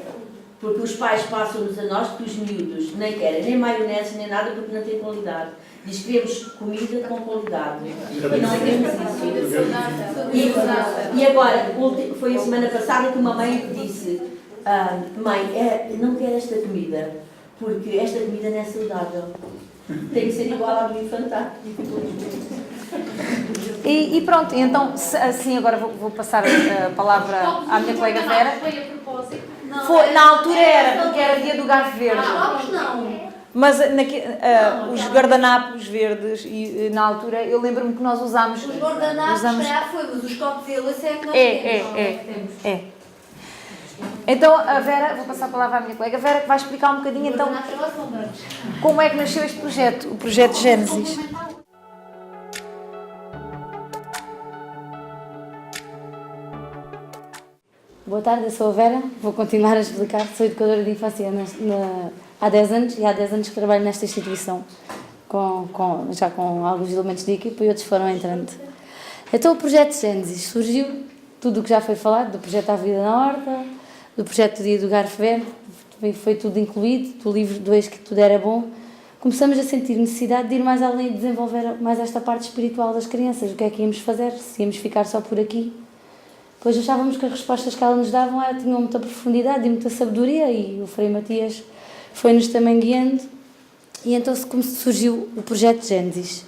S2: Porque os pais passam-nos a nós que os miúdos nem querem nem maionese nem nada porque não tem qualidade. Diz que queremos comida com qualidade. E não temos isso. E agora, foi a semana passada que uma mãe disse: mãe, não quero esta comida, porque esta comida não é saudável. Tem que ser igual à do infantário.
S4: E pronto, então, assim agora vou passar a palavra à minha colega Vera.
S6: Foi a propósito.
S4: Na altura era, porque era Dia do Garfo Verde.
S6: Não.
S4: Mas os guardanapos verdes, e na altura eu lembro-me que nós usámos.
S6: Os guardanapos já foi, mas os copos de luz é que nós temos.
S4: É. Então a Vera, vou passar a palavra à minha colega Vera, que vai explicar um bocadinho então como é que nasceu este projeto, o projeto Gênesis.
S7: Boa tarde, eu sou a Vera, vou continuar a explicar, sou educadora de infância há 10 anos e há 10 anos que trabalho nesta instituição, já com alguns elementos de equipa e outros foram entrando. Então o projeto Gênesis surgiu, tudo o que já foi falado, do projeto A Vida na Horta, do projeto do Dia do Garfo Verde, foi tudo incluído, do livro do Eis que Tudo Era Bom. Começamos a sentir necessidade de ir mais além e desenvolver mais esta parte espiritual das crianças, o que é que íamos fazer, se íamos ficar só por aqui. Pois achávamos que as respostas que ela nos davam tinham muita profundidade e muita sabedoria e o Frei Matias foi-nos também guiando e então surgiu o projeto Gênesis.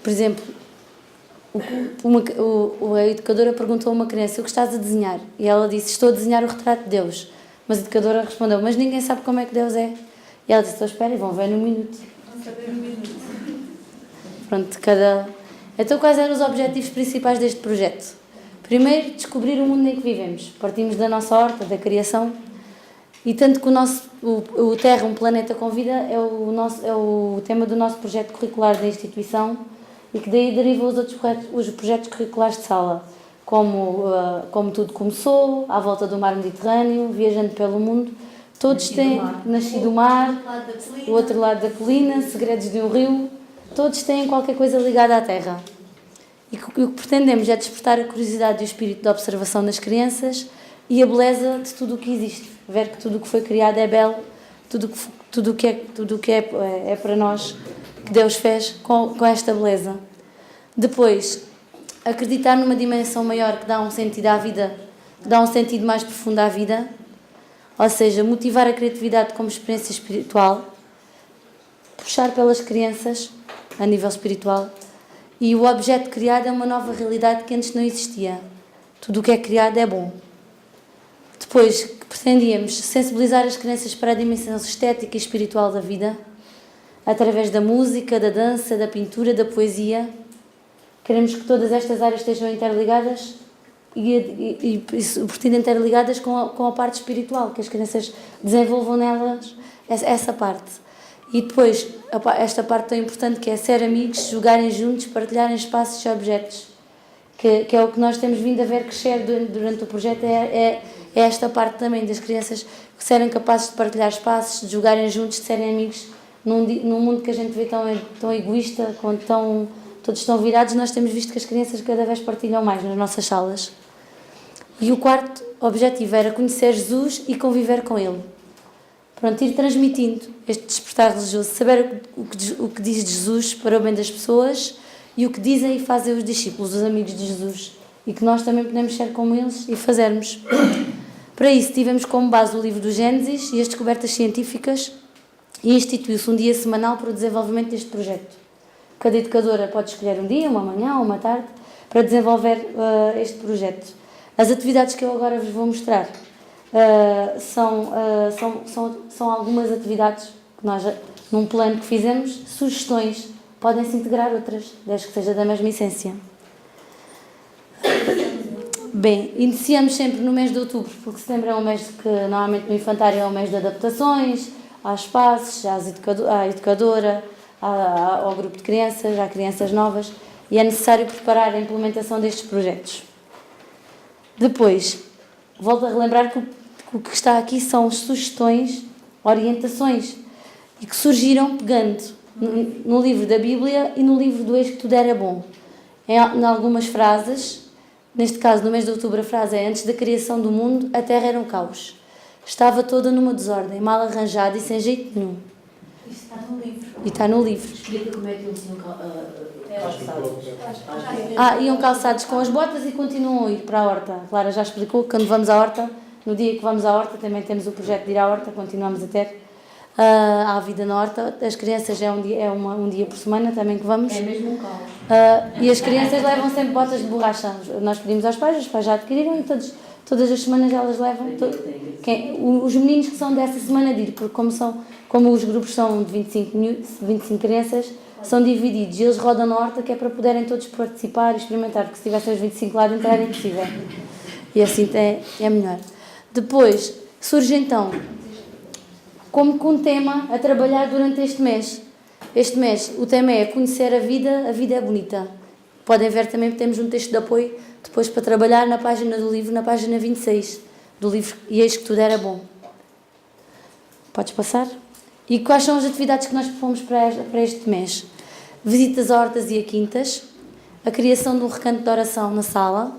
S7: Por exemplo, a educadora perguntou a uma criança: o que estás a desenhar? E ela disse: estou a desenhar o retrato de Deus. Mas a educadora respondeu: mas ninguém sabe como é que Deus é. E ela disse: então espera, vão ver no minuto.
S6: Vão saber no minuto.
S7: Pronto, Então quais eram os objetivos principais deste projeto? Primeiro, descobrir o mundo em que vivemos. Partimos da nossa horta, da criação, e tanto que o Terra, um planeta com vida, é o tema do nosso projeto curricular da instituição e que daí derivam os projetos curriculares de sala, como tudo começou, à volta do mar Mediterrâneo, viajando pelo mundo, todos têm Nasci do Mar, o outro lado da colina, Segredos de um Rio, todos têm qualquer coisa ligada à Terra. E o que pretendemos é despertar a curiosidade e o espírito de observação nas crianças e a beleza de tudo o que existe. Ver que tudo o que foi criado é belo, tudo o que é para nós, que Deus fez com esta beleza. Depois, acreditar numa dimensão maior que dá um sentido à vida, que dá um sentido mais profundo à vida, ou seja, motivar a criatividade como experiência espiritual, puxar pelas crianças a nível espiritual. E o objeto criado é uma nova realidade que antes não existia. tudo o que é criado é bom. Depois, pretendíamos sensibilizar as crianças para a dimensão estética e espiritual da vida, através da música, da dança, da pintura, da poesia. Queremos que todas estas áreas estejam interligadas e sobretudo interligadas com a parte espiritual, que as crianças desenvolvam nelas essa parte. E depois, esta parte tão importante que é ser amigos, jogarem juntos, partilharem espaços e objetos, que é o que nós temos vindo a ver crescer durante o projeto, é esta parte também das crianças que serem capazes de partilhar espaços, de jogarem juntos, de serem amigos. Num mundo que a gente vê tão egoísta, todos estão virados, nós temos visto que as crianças cada vez partilham mais nas nossas salas. E o quarto objetivo era conhecer Jesus e conviver com Ele. Pronto, ir transmitindo este despertar religioso, saber o que diz Jesus para o bem das pessoas e o que dizem e fazem os discípulos, os amigos de Jesus. E que nós também podemos ser como eles e fazermos. Para isso, tivemos como base o livro do Gênesis e as descobertas científicas e instituiu-se um dia semanal para o desenvolvimento deste projeto. Cada educadora pode escolher um dia, uma manhã ou uma tarde, para desenvolver este projeto. As atividades que eu agora vos vou mostrar são algumas atividades que nós, num plano que fizemos, sugestões, podem-se integrar outras, desde que seja da mesma essência. Bem, iniciamos sempre no mês de outubro, porque setembro é um mês que normalmente no infantário é um mês de adaptações, há espaços, à educadora, ao grupo de crianças, há crianças novas, e é necessário preparar a implementação destes projetos. Depois, volto a relembrar que o que está aqui são sugestões, orientações, e que surgiram pegando no livro da Bíblia e no livro do Eis que Tudo Era Bom. Em algumas frases, neste caso, no mês de outubro, a frase é: antes da criação do mundo, a terra era um caos. Estava toda numa desordem, mal arranjada e sem jeito nenhum.
S6: Isso está no livro.
S7: E está no livro.
S2: Explica como é que eles iam calçados.
S7: Iam calçados com as botas e continuam a ir para a horta. A Clara já explicou que quando vamos à horta, no dia que vamos à horta, também temos o projeto de ir à horta, continuamos a ter. Há vida na horta. As crianças um dia por semana também que vamos.
S2: É mesmo um caos.
S7: E as crianças levam sempre botas de borracha. Nós pedimos aos pais, os pais já adquiriram e todas as semanas elas levam. Os meninos que são dessa semana de ir, porque como os grupos são de 25 crianças, são divididos e eles rodam na horta, que é para poderem todos participar e experimentar, porque se tivessem os 25 lá dentro era impossível. E assim é melhor. Depois surge então, como com um tema a trabalhar durante este mês. Este mês o tema é conhecer a vida é bonita. Podem ver também que temos um texto de apoio depois para trabalhar na página do livro, na página 26 do livro E Eis que Tudo Era Bom. Podes passar? E quais são as atividades que nós propomos para este mês? Visitas a hortas e a quintas, a criação de um recanto de oração na sala,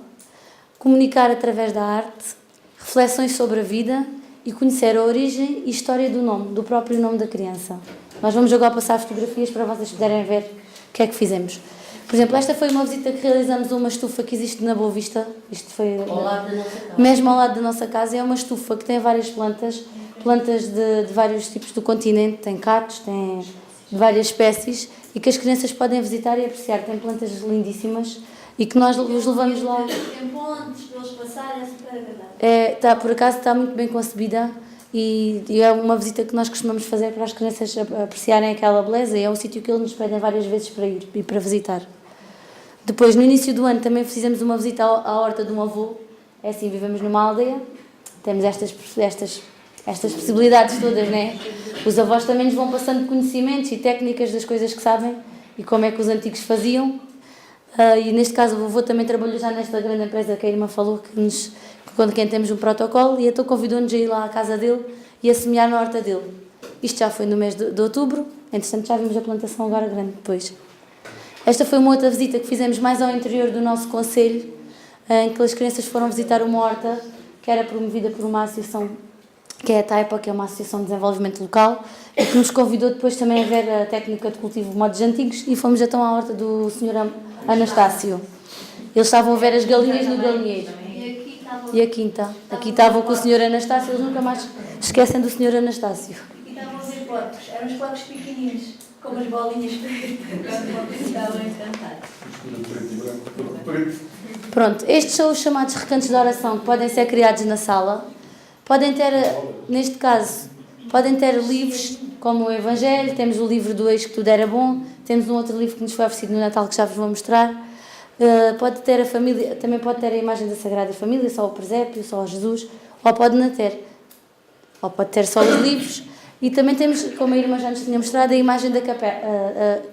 S7: comunicar através da arte, reflexões sobre a vida e conhecer a origem e história do próprio nome da criança. Nós vamos agora passar fotografias para vocês poderem ver o que é que fizemos. Por exemplo, esta foi uma visita que realizamos a uma estufa que existe na Boa Vista. Isto foi
S2: ao lado da nossa casa.
S7: Mesmo ao lado da nossa casa. É uma estufa que tem várias plantas de vários tipos do continente. Tem cactos, tem várias espécies e que as crianças podem visitar e apreciar. Tem plantas lindíssimas e que nós os levamos lá.
S6: Tem pontes para eles passarem, é super agradável.
S7: Por acaso está muito bem concebida e é uma visita que nós costumamos fazer para as crianças apreciarem aquela beleza e é um sítio que eles nos pedem várias vezes para ir e para visitar. Depois, no início do ano, também fizemos uma visita à horta de um avô. É assim, vivemos numa aldeia, temos estas possibilidades todas, não é? Os avós também nos vão passando conhecimentos e técnicas das coisas que sabem e como é que os antigos faziam. E neste caso o avô também trabalhou já nesta grande empresa que a irmã falou, quando temos um protocolo, e então convidou-nos a ir lá à casa dele e a semear na horta dele. Isto já foi no mês de outubro, entretanto já vimos a plantação agora grande depois. Esta foi uma outra visita que fizemos mais ao interior do nosso concelho, em que as crianças foram visitar uma horta que era promovida por uma associação, que é a TAIPA, que é uma associação de desenvolvimento local, e que nos convidou depois também a ver a técnica de cultivo de modos antigos, e fomos então à horta do Sr. Anastácio. Eles estavam a ver as galinhas no galinheiro. E a quinta. Aqui estavam com o Sr. Anastácio, eles nunca mais esquecem do Sr. Anastácio.
S6: E estavam a ver porcos, eram os porcos pequeninos. Como as bolinhas pretas, quando vocês estavam a cantar.
S7: Pronto, estes são os chamados recantos de oração que podem ser criados na sala. Podem ter, neste caso, podem ter livros como o Evangelho, temos o livro do Eis que Tudo Era Bom, temos um outro livro que nos foi oferecido no Natal que já vos vou mostrar. Pode ter a família, também pode ter a imagem da Sagrada Família, só o presépio, só o Jesus, ou pode não ter, ou pode ter só os livros. E também temos, como a irmã já nos tinha mostrado, a imagem da capela.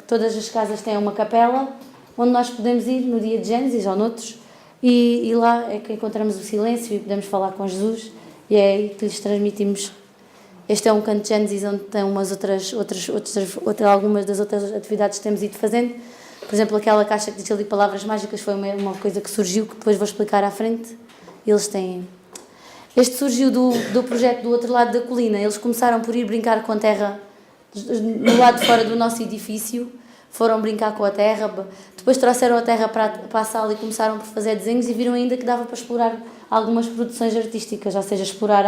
S7: Todas as casas têm uma capela onde nós podemos ir no dia de Gênesis ou noutros, e lá é que encontramos o silêncio e podemos falar com Jesus, e é aí que lhes transmitimos. Este é um canto de Gênesis onde tem algumas das outras atividades que temos ido fazendo. Por exemplo, aquela caixa que diz ali palavras mágicas foi uma coisa que surgiu, que depois vou explicar à frente. Eles têm... Este surgiu do projeto do outro lado da colina. Eles começaram por ir brincar com a terra no lado de fora do nosso edifício. Foram brincar com a terra, depois trouxeram a terra para a sala e começaram por fazer desenhos e viram ainda que dava para explorar algumas produções artísticas, ou seja, explorar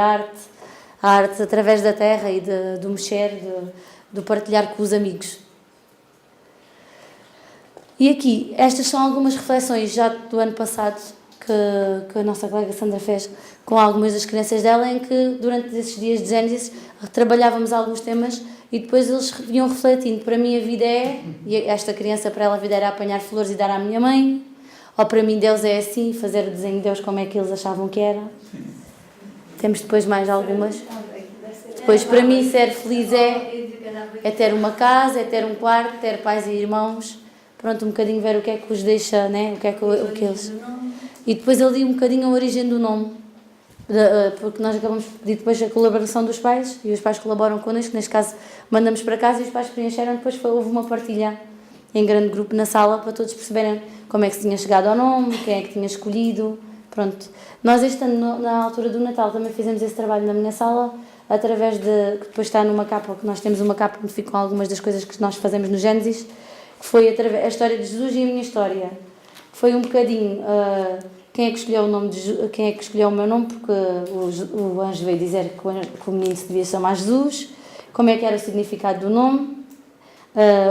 S7: a arte através da terra e do mexer, do partilhar com os amigos. E aqui, estas são algumas reflexões já do ano passado que a nossa colega Sandra fez com algumas das crianças dela, em que durante esses dias de Gênesis trabalhávamos alguns temas e depois eles iam refletindo. Para mim a vida e esta criança para ela a vida era apanhar flores e dar à minha mãe, ou para mim Deus é assim, fazer o desenho de Deus como é que eles achavam que era. Temos depois mais algumas. Depois para mim ser feliz é ter uma casa, é ter um quarto, ter pais e irmãos, pronto, um bocadinho ver o que é que os deixa, né? o que eles... E depois ali um bocadinho a origem do nome, porque nós acabamos de pedir depois a colaboração dos pais, e os pais colaboram connosco, neste caso mandamos para casa e os pais preencheram, depois houve uma partilha em grande grupo na sala para todos perceberem como é que se tinha chegado ao nome, quem é que tinha escolhido, pronto. Nós este ano, na altura do Natal, também fizemos esse trabalho na minha sala, através de, que depois está numa capa, que nós temos uma capa onde ficam algumas das coisas que nós fazemos no Gênesis, que foi a história de Jesus e a minha história. Foi um bocadinho quem é que escolheu o nome quem é que escolheu o meu nome, porque o anjo veio dizer que o menino se devia chamar Jesus, como é que era o significado do nome,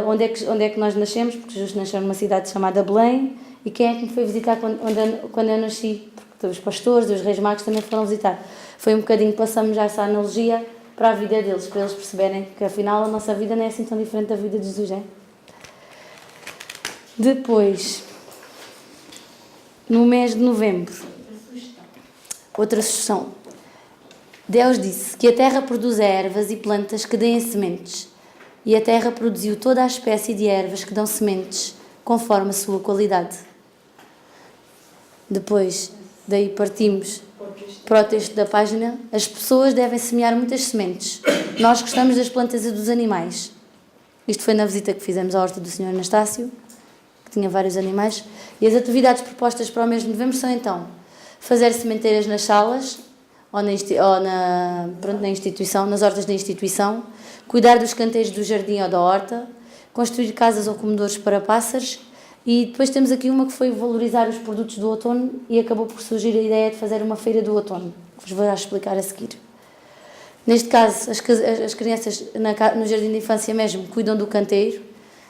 S7: onde é que nós nascemos, porque Jesus nasceu numa cidade chamada Belém, e quem é que me foi visitar quando eu nasci, porque os pastores e os reis magos também foram visitar. Foi um bocadinho, passamos já essa analogia para a vida deles, para eles perceberem que afinal a nossa vida não é assim tão diferente da vida de Jesus, é? Depois, no mês de novembro, outra sugestão. Deus disse que a terra produz ervas e plantas que deem sementes, e a terra produziu toda a espécie de ervas que dão sementes, conforme a sua qualidade. Depois, daí partimos para o texto da página. As pessoas devem semear muitas sementes. Nós gostamos das plantas e dos animais. Isto foi na visita que fizemos à horta do Sr. Anastácio, que tinha vários animais. E as atividades propostas para o mês de novembro são então fazer sementeiras nas salas ou na instituição, nas hortas da instituição, cuidar dos canteiros do jardim ou da horta, construir casas ou comedores para pássaros. E depois temos aqui uma que foi valorizar os produtos do outono e acabou por surgir a ideia de fazer uma feira do outono, que vos vou explicar a seguir. Neste caso, as crianças no jardim de infância mesmo cuidam do canteiro,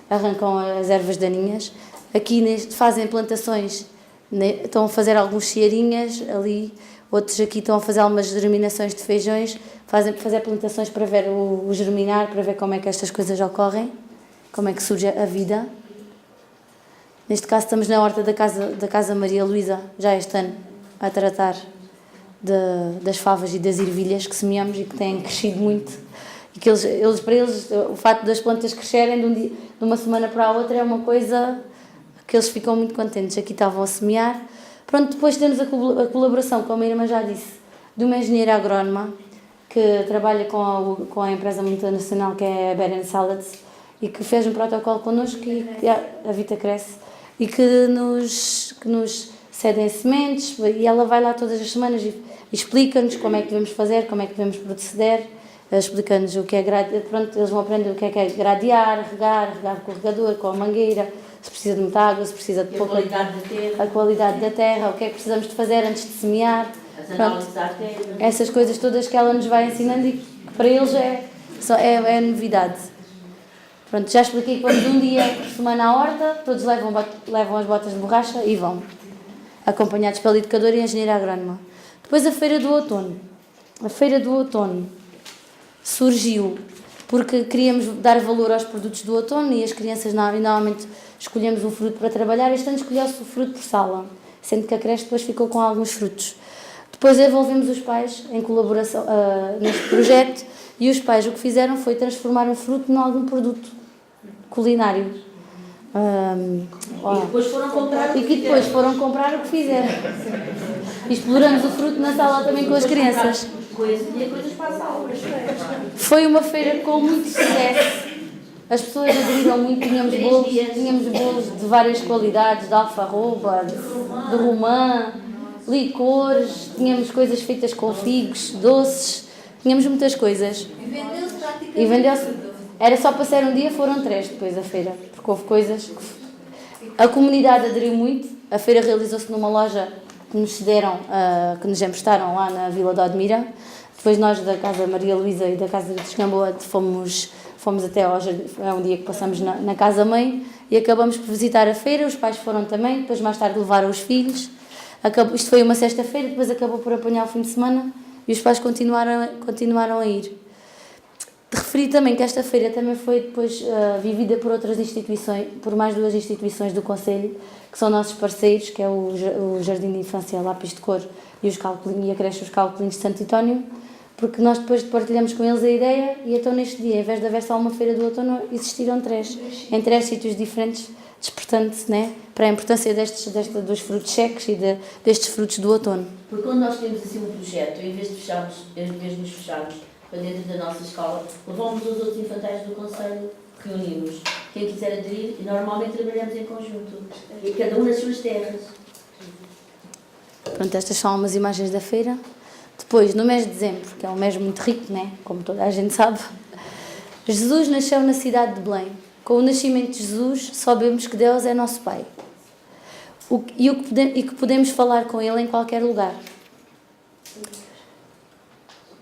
S7: arrancam as ervas daninhas. Aqui fazem plantações, estão a fazer alguns chiarinhas ali, outros aqui estão a fazer algumas germinações de feijões, fazer plantações para ver o germinar, para ver como é que estas coisas ocorrem, como é que surge a vida. Neste caso estamos na horta da Casa Maria Luísa, já este ano, a tratar das favas e das ervilhas que semeamos e que têm crescido muito. E que para eles, o facto das plantas crescerem de uma semana para a outra é uma coisa que eles ficam muito contentes. Aqui estavam a semear. Pronto, depois temos a colaboração, como a irmã já disse, de uma engenheira agrónoma que trabalha com a empresa multinacional que é a Beren Salads e que fez um protocolo connosco e a Vita Cresce e que nos cedem sementes e ela vai lá todas as semanas e explica-nos como é que devemos fazer, como é que devemos proceder, explica-nos o que é gradear, pronto, eles vão aprender o que é gradear, regar com o regador, com a mangueira, se precisa de muita água, se precisa de pouca... A qualidade da terra, o que é que precisamos de fazer antes de semear. Pronto, essas coisas todas que ela nos vai ensinando e que para eles é novidade. Pronto, já expliquei que vamos um dia por semana à horta, todos levam as botas de borracha e vão, acompanhados pela educadora e a engenheira agrónoma. Depois a Feira do Outono. A Feira do Outono surgiu porque queríamos dar valor aos produtos do outono e as crianças normalmente escolhemos um fruto para trabalhar. Este ano escolheu-se o fruto por sala, sendo que a creche depois ficou com alguns frutos. Depois envolvemos os pais em colaboração neste projeto e os pais o que fizeram foi transformar um fruto em algum produto culinário.
S2: E depois foram comprar
S7: E que depois foram comprar o que fizeram. E exploramos o fruto na sala também com as crianças.
S2: coisas para a sala.
S7: Foi uma feira com muito sucesso. As pessoas aderiram muito, tínhamos bolos de várias qualidades, de alfarroba, de romã, licores, tínhamos coisas feitas com figos, doces, tínhamos muitas coisas.
S6: E vendeu-se praticamente.
S7: E vendeu-se. Era só passar um dia, foram 3 depois da feira, porque houve coisas que... A comunidade aderiu muito, a feira realizou-se numa loja que nos cederam, que nos emprestaram lá na Vila de Odmira. Depois nós da Casa Maria Luísa e da Casa de Descamboa fomos até ao jardim, é um dia que passamos na Casa-Mãe e acabamos por visitar a feira, os pais foram também, depois mais tarde levaram os filhos. Isto foi uma sexta-feira, depois acabou por apanhar o fim de semana e os pais continuaram a ir. Referi também que esta feira também foi depois vivida por outras instituições, por mais 2 instituições do Conselho, que são nossos parceiros, que é o Jardim de Infância Lápis de Cor e a creche Os Calcolinhos de Santo António, porque nós depois partilhamos com eles a ideia e então neste dia, em vez de haver só uma feira do outono, existiram 3, em 3 sítios diferentes, despertando-se, né, para a importância dos frutos secos e destes frutos do outono.
S2: Porque quando nós temos assim um projeto, em vez de nos fecharmos para dentro da nossa escola, levamos os outros infantários do Conselho, reunimos quem quiser aderir e normalmente trabalhamos em conjunto, e cada um nas suas terras.
S7: Pronto, estas são algumas imagens da feira. Depois, no mês de dezembro, que é um mês muito rico, né? Como toda a gente sabe, Jesus nasceu na cidade de Belém. Com o nascimento de Jesus, sabemos que Deus é nosso Pai e que podemos falar com Ele em qualquer lugar.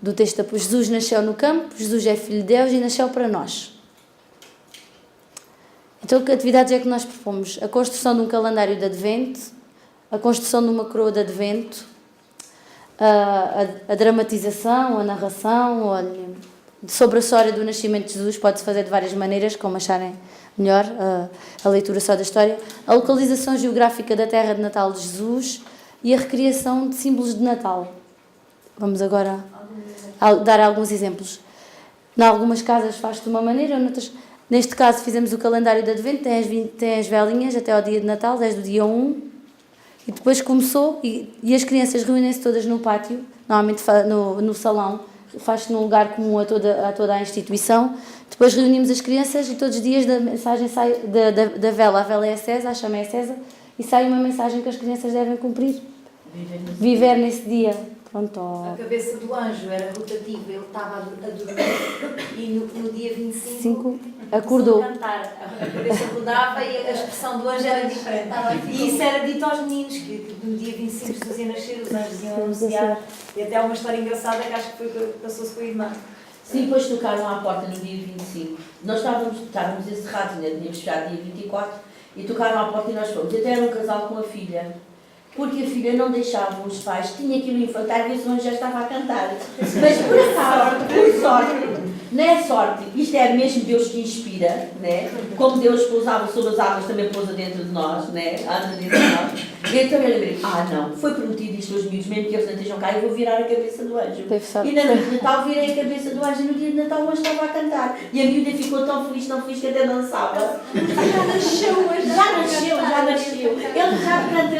S7: Do texto, Jesus nasceu no campo, Jesus é filho de Deus e nasceu para nós. Então, que atividades é que nós propomos? A construção de um calendário de Advento, a construção de uma coroa de Advento, a dramatização, a narração, sobre a história do nascimento de Jesus, pode-se fazer de várias maneiras, como acharem melhor, a leitura só da história, a localização geográfica da terra de Natal de Jesus e a recriação de símbolos de Natal. Vamos agora dar alguns exemplos. Em algumas casas faz-se de uma maneira, noutras... Neste caso fizemos o calendário de Advento, tem as velinhas até ao dia de Natal, desde o dia 1, e depois começou, e as crianças reúnem-se todas no pátio, normalmente no salão, faz-se num lugar comum a toda a instituição. Depois reunimos as crianças e todos os dias da mensagem sai da vela. A vela é acesa, a chama é acesa, e sai uma mensagem que as crianças devem cumprir. Viver nesse dia. Pronto.
S6: A cabeça do anjo era rotativa, ele estava a dormir e no dia 25
S7: acordou.
S6: A cantar. A cabeça rodava e a expressão do anjo era diferente. E isso era dito aos meninos, que no dia 25 Jesus ia nascer, os anjos iam anunciar. E até há uma história engraçada que acho que passou-se com a irmã.
S2: Sim, depois tocaram à porta no dia 25. Nós estávamos encerrados, ainda tínhamos fechado dia 24, e tocaram à porta e nós fomos. Até era um casal com a filha. Porque a filha não deixava os pais, tinha aqui no infantário e o anjo já estava a cantar. Mas por acaso, por sorte, não é sorte, isto é mesmo Deus que inspira, né? Como Deus pousava sobre as águas, também pousa dentro de nós, né? Anda dentro de nós. E então eu lembrei, não, foi prometido isto aos miúdos, mesmo que eles não estejam cá, eu vou virar a cabeça do anjo. E na noite de Natal virei a cabeça do anjo e no dia de Natal o anjo estava a cantar. E a miúda ficou tão feliz que até dançava.
S6: Já nasceu.
S2: Ele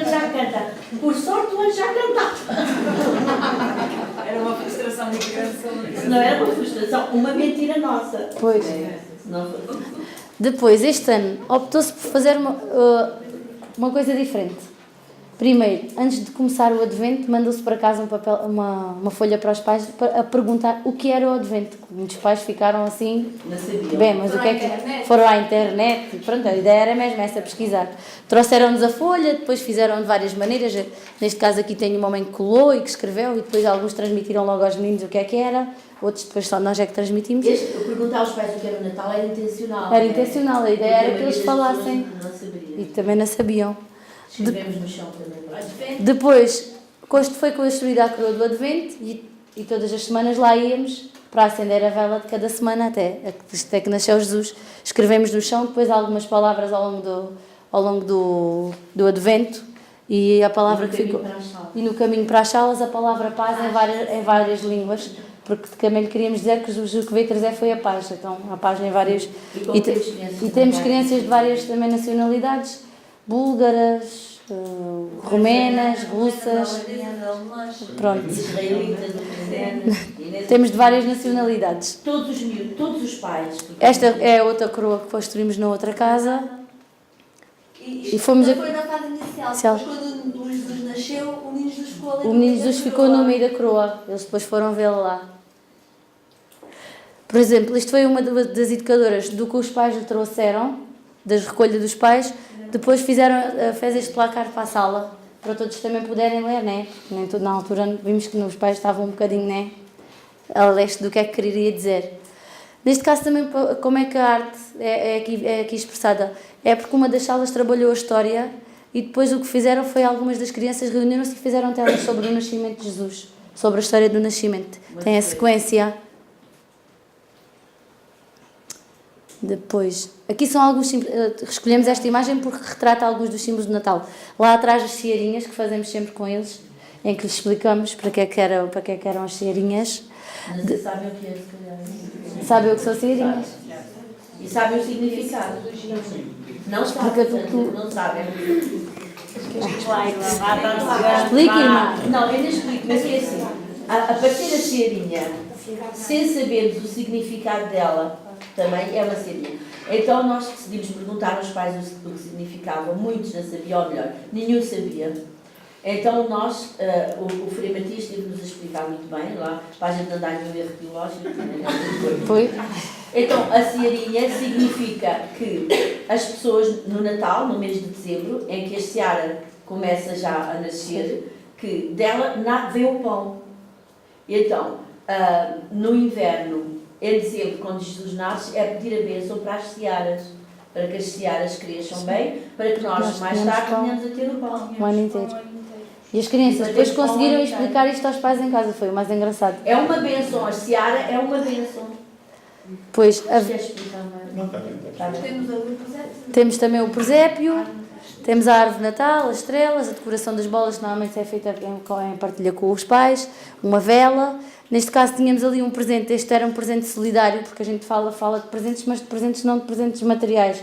S2: já canta. Por sorte o anjo já cantava.
S6: Era uma frustração muito grande.
S2: Não era uma frustração, uma mentira nossa.
S7: Pois.
S2: Não foi.
S7: Depois, este ano, optou-se por fazer uma coisa diferente. Primeiro, antes de começar o advento, mandou-se para casa uma folha para os pais a perguntar o que era o advento. Muitos pais ficaram assim,
S2: Não sabia.
S7: bem, mas o que é que... Foram à internet, e pronto, a ideia era mesmo essa, pesquisar. Trouxeram-nos a folha, depois fizeram de várias maneiras. Neste caso aqui tem uma mãe que colou e que escreveu, e depois alguns transmitiram logo aos meninos o que era, outros depois só nós é que transmitimos.
S2: Eu perguntar aos pais o que era o Natal era intencional.
S7: Era intencional, a ideia era que eles falassem.
S2: Não sabia.
S7: E também não sabiam.
S2: Escrevemos no chão também para o advento.
S7: Depois, foi construída a coroa do Advento e todas as semanas lá íamos para acender a vela de cada semana até que nasceu Jesus. Escrevemos no chão, depois algumas palavras ao longo do Advento e a palavra que ficou... E no caminho para as salas a palavra paz em várias línguas, porque também queríamos dizer que o que veio trazer foi a paz. Então, a paz em várias... E temos crianças de várias também nacionalidades, búlgaras, romenas, russas, pronto.
S2: Israelitas, ucranianas.
S7: Temos de várias nacionalidades.
S2: Todos os miúdos, todos os pais.
S7: Esta é a outra coroa que construímos na outra casa. E fomos
S8: Não foi na fase inicial,
S7: Inicial.
S8: depois quando o Jesus nasceu, o menino Jesus ficou ali.
S7: O menino Jesus ficou no meio da coroa, eles depois foram vê-lo lá. Por exemplo, isto foi uma das educadoras do que os pais lhe trouxeram, das recolhas dos pais, depois fez este placar para a sala, para todos também poderem ler, né? Nem tudo, na altura vimos que os pais estavam um bocadinho, né? A leste do que é que queria dizer. Neste caso também, como é que a arte é aqui expressada? É porque uma das salas trabalhou a história e depois o que fizeram foi algumas das crianças reuniram-se e fizeram telas sobre o nascimento de Jesus, sobre a história do nascimento. Tem a sequência. Depois, aqui são alguns escolhemos esta imagem porque retrata alguns dos símbolos do Natal. Lá atrás as cearinhas que fazemos sempre com eles, em que lhes explicamos para que é que eram as cearinhas.
S2: Não sabem o que é, se calhar.
S7: Sabem o que são cearinhas?
S2: E sabem o significado. Não sabem, portanto, não sabem.
S7: Explique, irmã.
S2: Não, eu ainda explico, mas é assim. A partir da cearinha, sem sabermos o significado dela, também é uma cearinha. Então nós decidimos perguntar aos pais o que significava. Muitos não sabiam, ou melhor, nenhum sabia. Então nós, o Frei Matias teve-nos a explicar muito bem, lá, para a gente andar no erro teológico.
S7: Foi.
S2: Então, a cearinha significa que as pessoas no Natal, no mês de dezembro, em que a seara começa já a nascer, que dela vem o pão. Então, no inverno, em dezembro, quando Jesus nasce, é pedir a bênção para as searas, para que as searas cresçam bem, para que nós mais tarde venhamos a ter o pão.
S7: O ano inteiro. E as crianças depois conseguiram explicar isto aos pais em casa, foi o mais engraçado.
S2: É uma bênção, a seara é uma bênção.
S7: Pois,
S2: Queres explicar mais? Tá bem.
S8: Temos ali o presépio.
S7: temos também o presépio, temos a árvore de Natal, as estrelas, a decoração das bolas, que normalmente é feita em partilha com os pais, uma vela. Neste caso tínhamos ali um presente, este era um presente solidário, porque a gente fala de presentes, mas de presentes não de presentes materiais.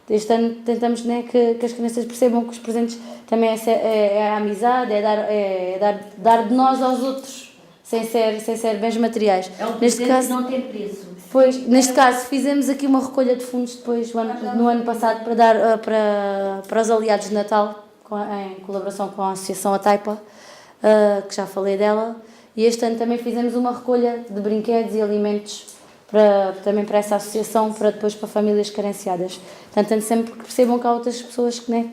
S7: Este ano tentamos, né, que as crianças percebam que os presentes também é a amizade, é dar de nós aos outros, sem ser bens materiais.
S2: É um
S7: Neste
S2: presente
S7: caso,
S2: que não tem preço.
S7: pois, neste caso fizemos aqui uma recolha de fundos depois no ano passado para dar para os aliados de Natal, em colaboração com a Associação A Taipa, que já falei dela, e este ano também fizemos uma recolha de brinquedos e alimentos também para essa associação, para depois para famílias carenciadas. Portanto, sempre que percebam que há outras pessoas que, né,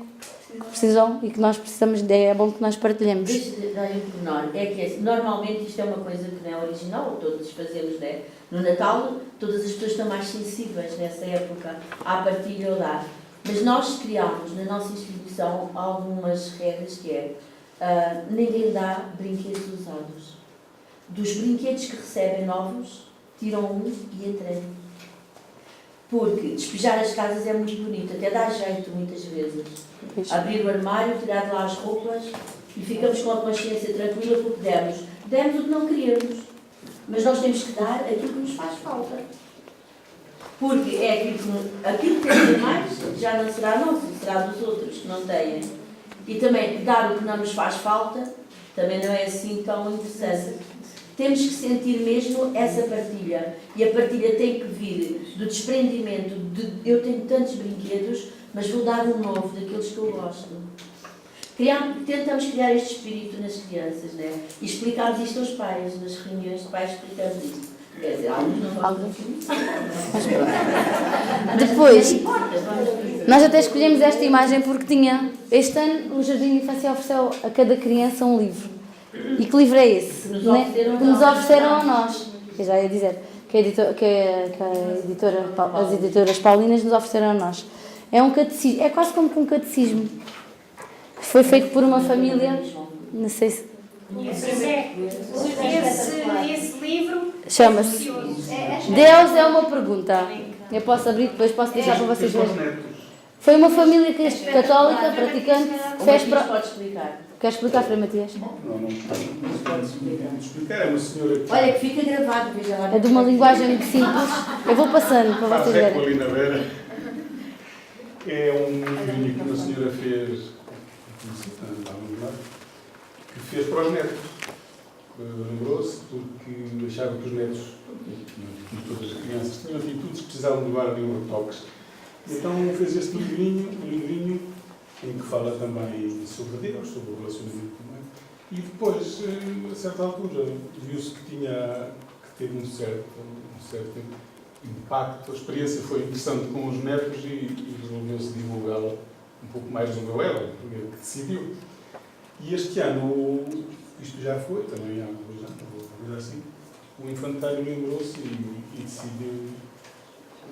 S7: precisam e que nós precisamos de, é bom que nós partilhemos.
S2: Deixa-me dar um pormenor. É que assim, normalmente isto é uma coisa que não é original, todos fazemos, né? No Natal, todas as pessoas estão mais sensíveis nessa época à partilha ou dar. Mas nós criámos na nossa instituição algumas regras que é ninguém dá brinquedos usados. Dos brinquedos que recebem novos, tiram um e entregam. Porque despejar as casas é muito bonito, até dá jeito muitas vezes. Abrir o armário, tirar de lá as roupas e ficamos com a consciência tranquila porque demos o que não queríamos. Mas nós temos que dar aquilo que nos faz falta. Porque é aquilo que temos mais já não será nosso, será dos outros que não têm. E também dar o que não nos faz falta também não é assim tão interessante. Temos que sentir mesmo essa partilha. E a partilha tem que vir do desprendimento de eu tenho tantos brinquedos, mas vou dar um novo daqueles que eu gosto. Tentamos criar este espírito nas crianças, né? E explicarmos isto aos pais, nas reuniões de pais explicamos isto. Quer dizer, alguns não gostam.
S7: Depois, nós até escolhemos esta imagem porque tinha, este ano o Jardim de Infância ofereceu a cada criança um livro. E que livro é esse?
S2: Que nos
S7: né?
S2: ofereceram
S7: Que nos
S2: a nós.
S7: ofereceram a nós. Eu já ia dizer que as editoras paulinas nos ofereceram a nós. É um catecismo, é quase como que um catecismo. Que foi feito por uma família, não sei se...
S1: Esse livro
S7: Chama-se Deus é uma pergunta. Eu posso abrir, depois posso deixar para vocês verem. Foi uma família católica, praticante, que fez para...
S2: Pode explicar.
S7: Queres explicar, Frei Matias?
S5: Não pode explicar. É uma senhora que
S2: Olha, que fica gravado, veja lá.
S7: É de uma linguagem muito simples. Eu vou passando para
S5: faz
S7: vocês
S5: eco
S7: verem.
S5: ali na beira. É um livrinho que uma senhora fez, que fez para os netos. Lembrou-se porque achava que os netos, como todas as crianças, tinham atitudes que precisavam de levar ali uns retoques. Então fez este livrinho em que fala também sobre Deus, sobre o relacionamento humano. E depois, a certa altura, viu-se que teve um certo impacto. A experiência foi interessante com os netos e resolveu-se divulgá-la um pouco mais, resolveu ela, primeiro que decidiu. E este ano, isto já foi, também há 2 anos, uma coisa assim, o infantário lembrou-se e decidiu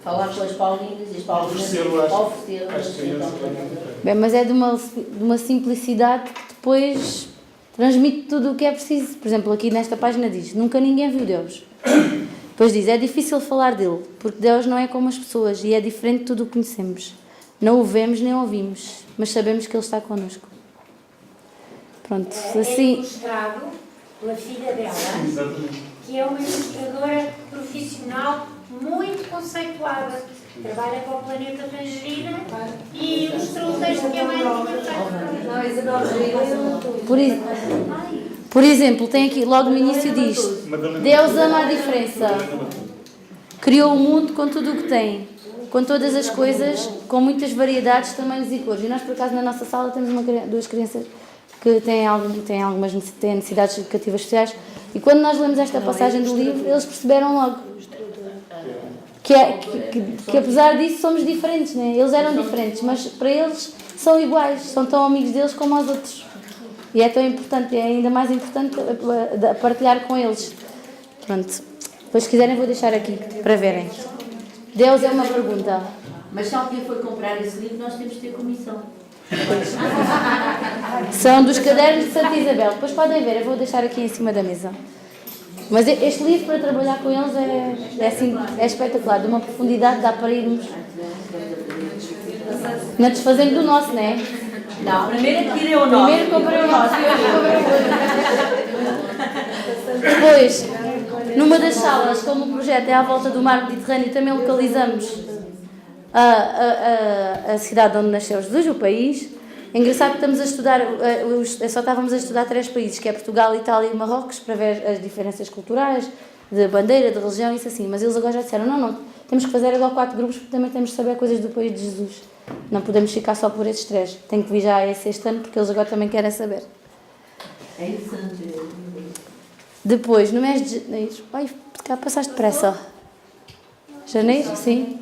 S2: Falar com as Paulinas e as Paulinas
S5: oferecê-lo
S2: ofereceram
S5: às crianças.
S7: Bem, mas é de uma simplicidade que depois transmite tudo o que é preciso. Por exemplo, aqui nesta página diz: nunca ninguém viu Deus. Depois diz: é difícil falar dele, porque Deus não é como as pessoas e é diferente de tudo o que conhecemos. Não o vemos nem ouvimos, mas sabemos que Ele está connosco. Pronto,
S1: é
S7: assim...
S1: ilustrado pela filha dela,
S5: Exatamente.
S1: que é uma ilustradora profissional muito conceituada. Trabalha com o Planeta Tangerina e ilustrou o texto que a mãe tinha feito.
S7: Por exemplo, tem aqui, logo no início diz: Deus ama a diferença. Criou o mundo com tudo o que tem, com todas as coisas, com muitas variedades, tamanhos e cores. E nós, por acaso, na nossa sala temos 2 crianças que têm necessidades educativas especiais. E quando nós lemos esta passagem do livro, eles perceberam logo que apesar disso somos diferentes, né? Eles eram diferentes, mas para eles são iguais, são tão amigos deles como aos outros. E é tão importante, é ainda mais importante partilhar com eles. Pronto. Depois, se quiserem, vou deixar aqui para verem. Deus é uma pergunta.
S2: Mas se alguém for comprar esse livro, nós temos que ter comissão.
S7: São dos cadernos de Santa Isabel. Depois podem ver, eu vou deixar aqui em cima da mesa. Mas este livro, para trabalhar com eles, é espetacular. De uma profundidade, dá para irmos não desfazendo do nosso, não é?
S2: Não, primeiro adquirem o nosso.
S7: Primeiro comprei o nosso e hoje comprei o outro. Depois, numa das salas, como o projeto é à volta do mar Mediterrâneo, também localizamos a cidade onde nasceu Jesus, o país. É engraçado que estamos a estudar, só estávamos a estudar 3 países, que é Portugal, Itália e Marrocos, para ver as diferenças culturais, de bandeira, de religião, isso assim. Mas eles agora já disseram: não, temos que fazer agora 4 grupos, porque também temos que saber coisas do país de Jesus. Não podemos ficar só por esses 3. Tem que vir já esse este ano, porque eles agora também querem saber.
S2: É interessante.
S7: Depois, no mês de janeiro... Ai, cá passaste depressa. Janeiro? Sim.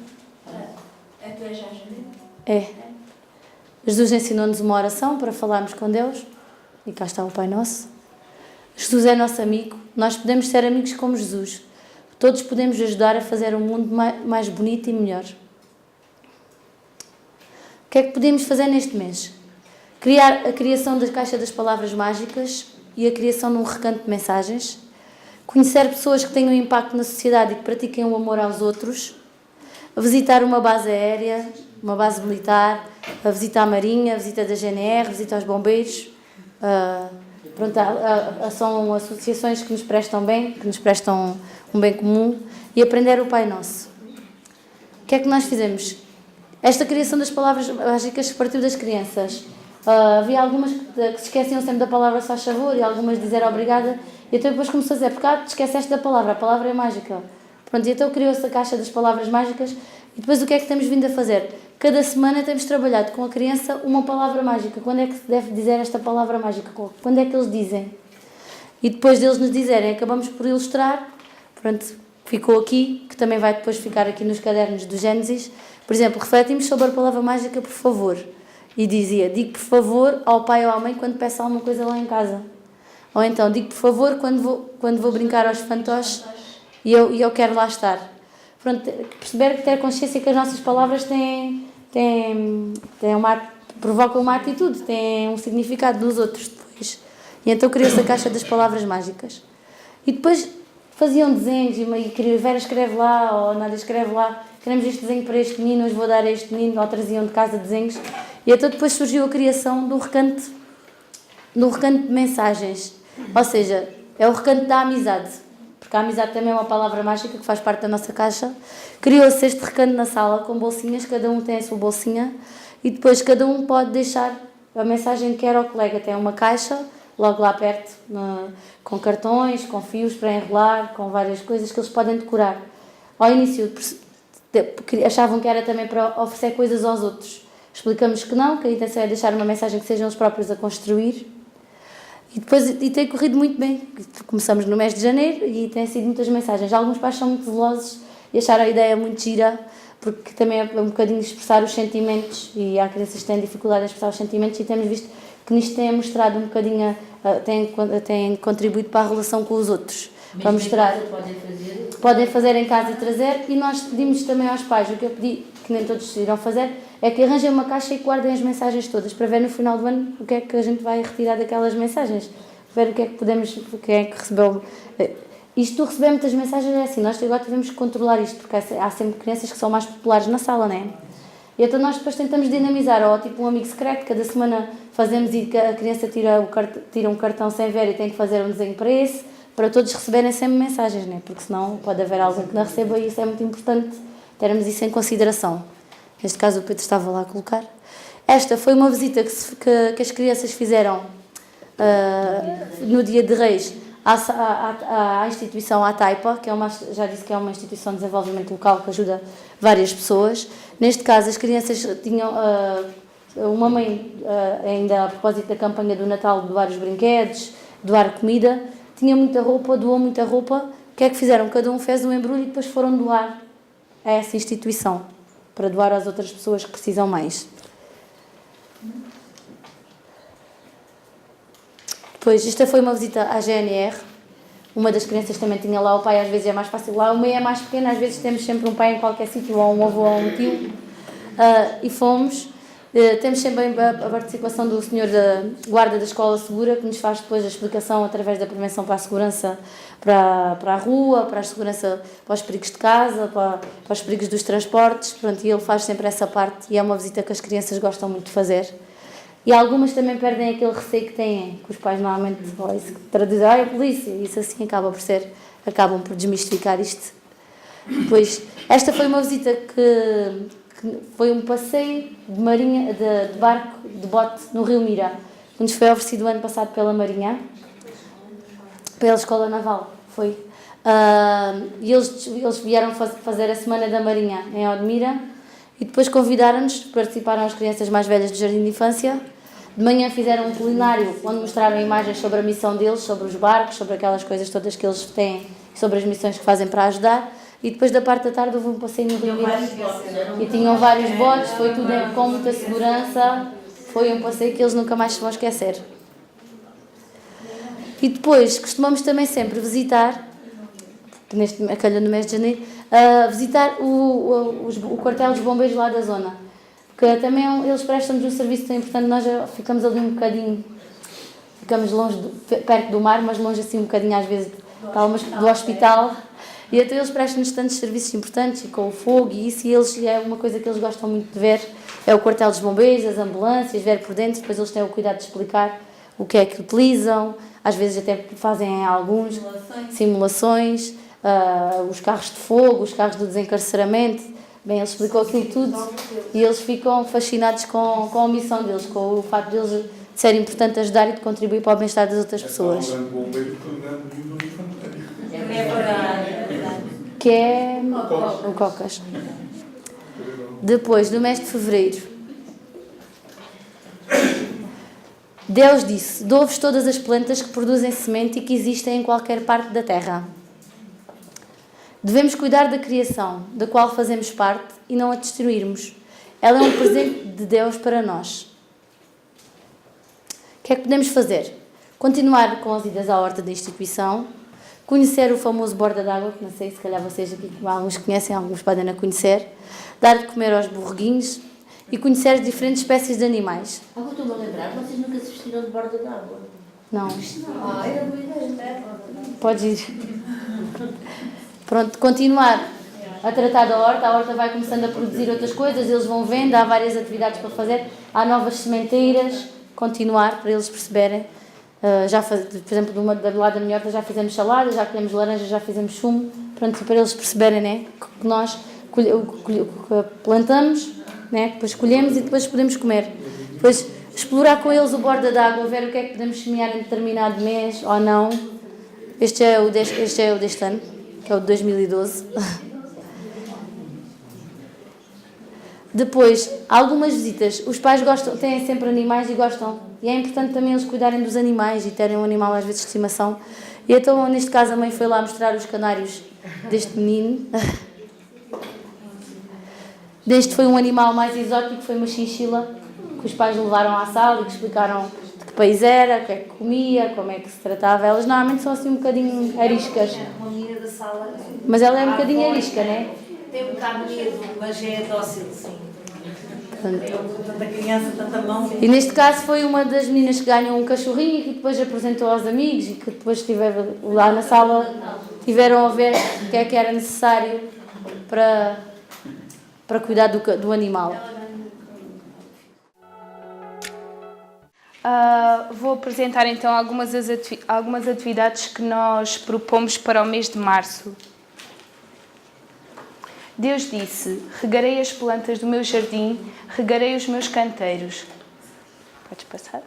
S8: É tu és já janeiro?
S7: É. Jesus ensinou-nos uma oração para falarmos com Deus. E cá está o Pai Nosso. Jesus é nosso amigo. Nós podemos ser amigos como Jesus. Todos podemos ajudar a fazer um mundo mais bonito e melhor. O que é que podemos fazer neste mês? Criar a criação da Caixa das Palavras Mágicas e a criação de um recanto de mensagens. Conhecer pessoas que tenham impacto na sociedade e que pratiquem o amor aos outros. Visitar uma base aérea, uma base militar, a visita à Marinha, a visita da GNR, a visita aos bombeiros. São associações que nos prestam bem, que nos prestam um bem comum. E aprender o Pai Nosso. O que é que nós fizemos? Esta criação das palavras mágicas partiu das crianças. Havia algumas que se esqueciam sempre da palavra "só favor" e algumas dizer obrigada. E então depois começou a dizer: porque te esqueceste da palavra, a palavra é mágica. Pronto, e então criou-se a Caixa das Palavras Mágicas E depois o que é que temos vindo a fazer? Cada semana temos trabalhado com a criança uma palavra mágica. Quando é que se deve dizer esta palavra mágica? Quando é que eles dizem? E depois deles nos dizerem, acabamos por ilustrar. Pronto, ficou aqui, que também vai depois ficar aqui nos cadernos do Gênesis. Por exemplo, refletimos sobre a palavra mágica, por favor. E dizia, digo por favor ao pai ou à mãe quando peço alguma coisa lá em casa. Ou então, digo por favor quando vou brincar aos fantoches e eu quero lá estar. Pronto, perceber, ter consciência que as nossas palavras provocam uma atitude, têm um significado nos outros depois. E então criou-se a caixa das palavras mágicas. E depois faziam desenhos e Vera escreve lá, ou Nada escreve lá, queremos este desenho para este menino, hoje vou dar a este menino, ou traziam de casa desenhos. E então depois surgiu a criação do recanto de mensagens. Ou seja, é o recanto da amizade. Porque a amizade também é uma palavra mágica que faz parte da nossa caixa. Criou-se este recanto na sala com bolsinhas, cada um tem a sua bolsinha e depois cada um pode deixar a mensagem que quer ao colega. Tem uma caixa, logo lá perto, com cartões, com fios para enrolar, com várias coisas que eles podem decorar. Ao início achavam que era também para oferecer coisas aos outros. Explicamos que não, que a intenção é deixar uma mensagem que sejam eles próprios a construir. E tem corrido muito bem. Começamos no mês de janeiro e têm sido muitas mensagens. Alguns pais são muito zelosos e acharam a ideia muito gira, porque também é um bocadinho expressar os sentimentos e há crianças que têm dificuldade em expressar os sentimentos e temos visto que nisto tem mostrado um bocadinho, tem contribuído para a relação com os outros.
S2: Mesmo
S7: para mostrar.
S2: Podem
S7: Fazer em casa e trazer, e nós pedimos também aos pais, o que eu pedi, que nem todos irão fazer, é que arranjem uma caixa e guardem as mensagens todas, para ver no final do ano o que é que a gente vai retirar daquelas mensagens, ver o que é que podemos, quem é que recebeu. Isto receber muitas mensagens é assim, nós agora tivemos que controlar isto, porque há sempre crianças que são mais populares na sala, não é? E então nós depois tentamos dinamizar, ou tipo um amigo secreto, cada semana fazemos e a criança tira um cartão sem ver e tem que fazer um desenho para esse, para todos receberem sempre mensagens, né? Porque senão pode haver alguém que não receba e isso é muito importante, termos isso em consideração. Neste caso o Pedro estava lá a colocar. Esta foi uma visita que as crianças fizeram no Dia de Reis à instituição ATAIPA, que já disse que é uma instituição de desenvolvimento local que ajuda várias pessoas. Neste caso as crianças tinham uma mãe, ainda a propósito da campanha do Natal, de doar os brinquedos, doar comida, tinha muita roupa, doou muita roupa. O que é que fizeram? Cada um fez um embrulho e depois foram doar a essa instituição, para doar às outras pessoas que precisam mais. Depois, esta foi uma visita à GNR. Uma das crianças também tinha lá o pai, às vezes é mais fácil lá. O meio é mais pequeno, às vezes temos sempre um pai em qualquer sítio, ou um avô ou um tio. E fomos. Temos sempre a participação do senhor da guarda da escola segura, que nos faz depois a explicação através da prevenção para a segurança para a rua, para a segurança, para os perigos de casa, para os perigos dos transportes. Pronto, e ele faz sempre essa parte e é uma visita que as crianças gostam muito de fazer. E algumas também perdem aquele receio que têm, que os pais normalmente traduzem, é a polícia, e isso assim acabam por desmistificar isto. Depois, esta foi uma visita que foi um passeio de marinha, de barco, de bote no Rio Mira, que nos foi oferecido o ano passado pela Marinha, pela Escola Naval, foi. E eles vieram fazer a Semana da Marinha em Odmira e depois convidaram-nos, participaram as crianças mais velhas do Jardim de Infância. De manhã fizeram um culinário onde mostraram imagens sobre a missão deles, sobre os barcos, sobre aquelas coisas todas que eles têm, sobre as missões que fazem para ajudar. E depois da parte da tarde houve um passeio no Rio Mira. E tinham vários botes, foi tudo com muita segurança. Foi um passeio que eles nunca mais se vão esquecer. E depois costumamos também sempre visitar, calhou no mês de janeiro, visitar o quartel dos bombeiros lá da zona. Que também eles prestam-nos um serviço tão importante, nós já ficamos ali um bocadinho, ficamos longe, perto do mar, mas longe assim um bocadinho às vezes do hospital. E até eles prestam-nos tantos serviços importantes, e com o fogo e isso, e é uma coisa que eles gostam muito de ver, é o quartel dos bombeiros, as ambulâncias, ver por dentro, depois eles têm o cuidado de explicar o que é que utilizam, às vezes até fazem alguns simulações, os carros de fogo, os carros do desencarceramento, bem, ele explicou aquilo tudo e eles ficam fascinados com a missão deles, com o facto de eles de ser importante ajudar e de contribuir para o bem-estar das outras pessoas. Que é o Cocas. Depois, do mês de fevereiro, Deus disse: dou-vos todas as plantas que produzem semente e que existem em qualquer parte da terra. Devemos cuidar da criação, da qual fazemos parte, e não a destruirmos. Ela é um presente de Deus para nós. O que é que podemos fazer? Continuar com as idas à horta da instituição, conhecer o famoso borda d'água, que não sei, se calhar vocês aqui, alguns conhecem, alguns podem não conhecer, dar de comer aos borreguinhos e conhecer as diferentes espécies de animais.
S2: Agora estou-me a lembrar, vocês nunca se vestiram de borda d'água.
S7: Não.
S2: Era boa ideia.
S7: Podes ir. Pronto, continuar a tratar da horta. A horta vai começando a produzir outras coisas, eles vão vendo, há várias atividades para fazer, há novas sementeiras, continuar para eles perceberem. Por exemplo, do lado da minha horta já fizemos salada, já colhemos laranja, já fizemos sumo, pronto, para eles perceberem, né, que nós plantamos, né, depois colhemos e depois podemos comer. Depois explorar com eles o borda d'água, ver o que é que podemos semear em determinado mês ou não. Este é o deste ano, que é o de 2012. Depois, algumas visitas. Os pais têm sempre animais e gostam. E é importante também eles cuidarem dos animais e terem um animal às vezes de estimação. E então, neste caso, a mãe foi lá mostrar os canários deste menino. Deste foi um animal mais exótico, foi uma chinchila, que os pais levaram à sala e que explicaram de que país era, o que é que comia, como é que se tratava. Elas normalmente são assim um bocadinho ariscas.
S6: Uma menina da sala.
S7: Mas ela é um bocadinho arisca, não é?
S6: Tem um bocado de medo, mas é dócil, sim. Tanta criança, tanta mão.
S7: E neste caso foi uma das meninas que ganhou um cachorrinho e que depois apresentou aos amigos e que depois estiveram lá na sala, tiveram a ver o que é que era necessário para cuidar do animal.
S9: Vou apresentar então algumas atividades que nós propomos para o mês de março. Deus disse: regarei as plantas do meu jardim, regarei os meus canteiros. Podes passar?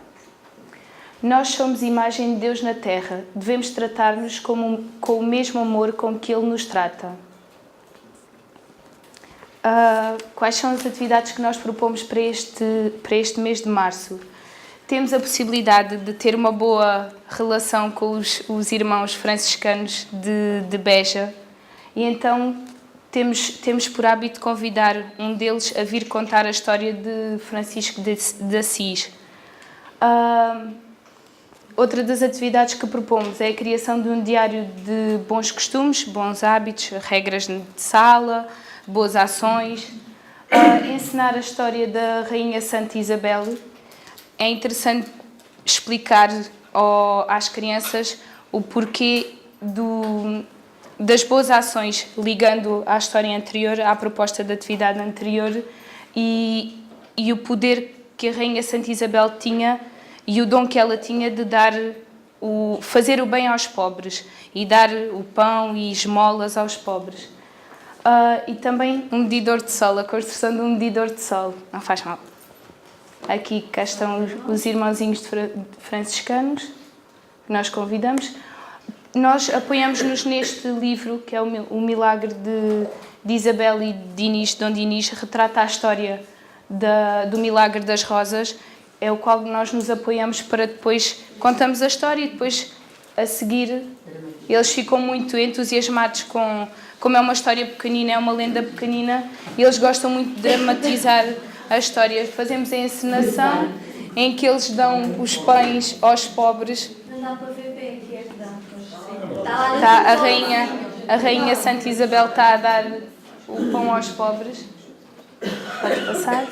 S9: Nós somos imagem de Deus na terra. Devemos tratar-nos com o mesmo amor com que Ele nos trata. Quais são as atividades que nós propomos para este mês de março? Temos a possibilidade de ter uma boa relação com os irmãos franciscanos de Beja. E então temos por hábito convidar um deles a vir contar a história de Francisco de Assis. Outra das atividades que propomos é a criação de um diário de bons costumes, bons hábitos, regras de sala, boas ações. Ensinar a história da Rainha Santa Isabel. É interessante explicar às crianças o porquê das boas ações, ligando à história anterior, à proposta de atividade anterior e o poder que a Rainha Santa Isabel tinha e o dom que ela tinha de fazer o bem aos pobres e dar o pão e esmolas aos pobres. E também um medidor de sol, a construção de um medidor de sol. Não faz mal. Aqui cá estão os irmãozinhos franciscanos que nós convidamos. Nós apoiamos-nos neste livro, que é o Milagre de Isabel e de Dom Dinis, retrata a história do Milagre das Rosas, é o qual nós nos apoiamos para depois contamos a história e depois, a seguir, eles ficam muito entusiasmados como é uma história pequenina, é uma lenda pequenina, e eles gostam muito de dramatizar a história. Fazemos a encenação em que eles dão os pães aos pobres.
S8: Não dá para ver bem aqui, é que dá.
S9: A Rainha Santa Isabel está a dar o pão aos pobres. Pode passar.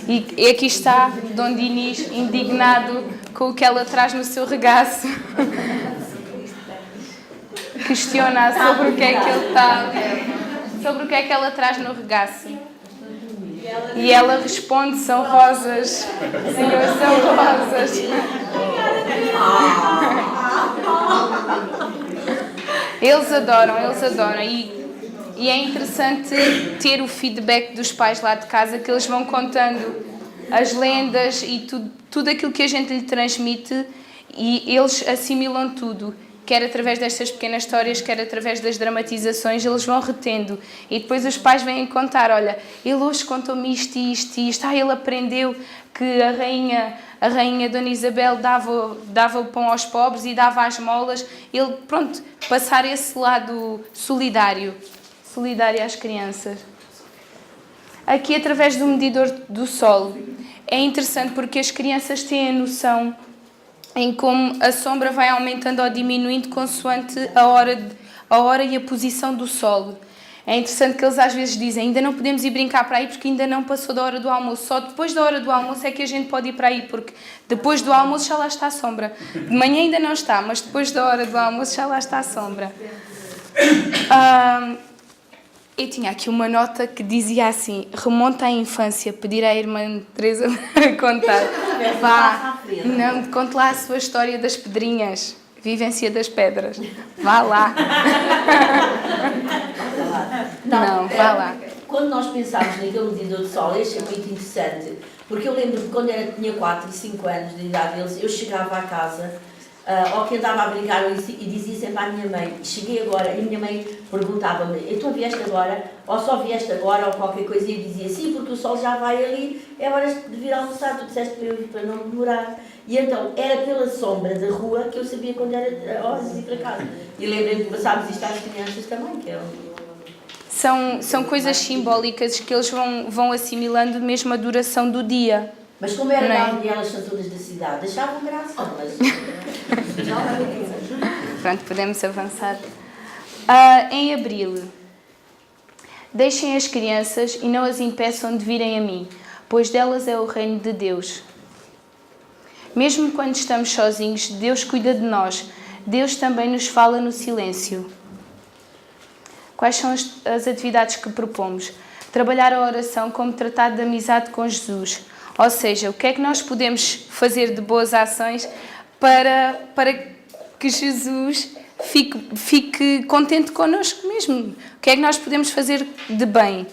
S9: E aqui está Dom Dinis, indignado com o que ela traz no seu regaço. Questiona sobre o que é que ele está, sobre o que é que ela traz no regaço. E ela responde: são rosas, Senhor, são rosas. Eles adoram. E é interessante ter o feedback dos pais lá de casa, que eles vão contando as lendas e tudo aquilo que a gente lhe transmite, e eles assimilam tudo, quer através destas pequenas histórias, quer através das dramatizações, eles vão retendo. E depois os pais vêm contar, olha, ele hoje contou-me isto e isto e isto. Ele aprendeu que a rainha Dona Isabel dava o pão aos pobres e dava as molas. Ele, pronto, passar esse lado solidário às crianças. Aqui, através do medidor do sol, é interessante porque as crianças têm a noção em como a sombra vai aumentando ou diminuindo consoante a hora e a posição do sol. É interessante que eles às vezes dizem, ainda não podemos ir brincar para aí porque ainda não passou da hora do almoço. Só depois da hora do almoço é que a gente pode ir para aí, porque depois do almoço já lá está a sombra. De manhã ainda não está, mas depois da hora do almoço já lá está a sombra. Eu tinha aqui uma nota que dizia assim, remonta à infância, pedir à irmã Teresa para contar. Vá, não, conte lá a sua história das pedrinhas, vivência das pedras. Vá lá. Não, vá lá.
S2: Quando nós pensámos naquele medidor de sol, achei muito interessante, porque eu lembro que quando tinha 4 e 5 anos de idade deles, eu chegava à casa, ou que andava a brincar e dizia sempre à minha mãe, cheguei agora, e a minha mãe perguntava-me, então vieste agora, ou só vieste agora, ou qualquer coisa, e eu dizia, sim, porque o sol já vai ali, é hora de vir almoçar, tu disseste para eu ir para não demorar. E então, era pela sombra da rua que eu sabia quando era horas de ir para casa. E lembrei-me que passámos isto às crianças também, que é
S9: São coisas simbólicas que eles vão assimilando mesmo a duração do dia.
S2: Mas como era lá e elas são todas da cidade, achavam graça, mas...
S9: Pronto, podemos avançar. Em abril, deixem as crianças e não as impeçam de virem a mim, pois delas é o reino de Deus. Mesmo quando estamos sozinhos, Deus cuida de nós. Deus também nos fala no silêncio. Quais são as atividades que propomos? Trabalhar a oração como tratado de amizade com Jesus. Ou seja, o que é que nós podemos fazer de boas ações para que Jesus fique contente connosco mesmo? O que é que nós podemos fazer de bem?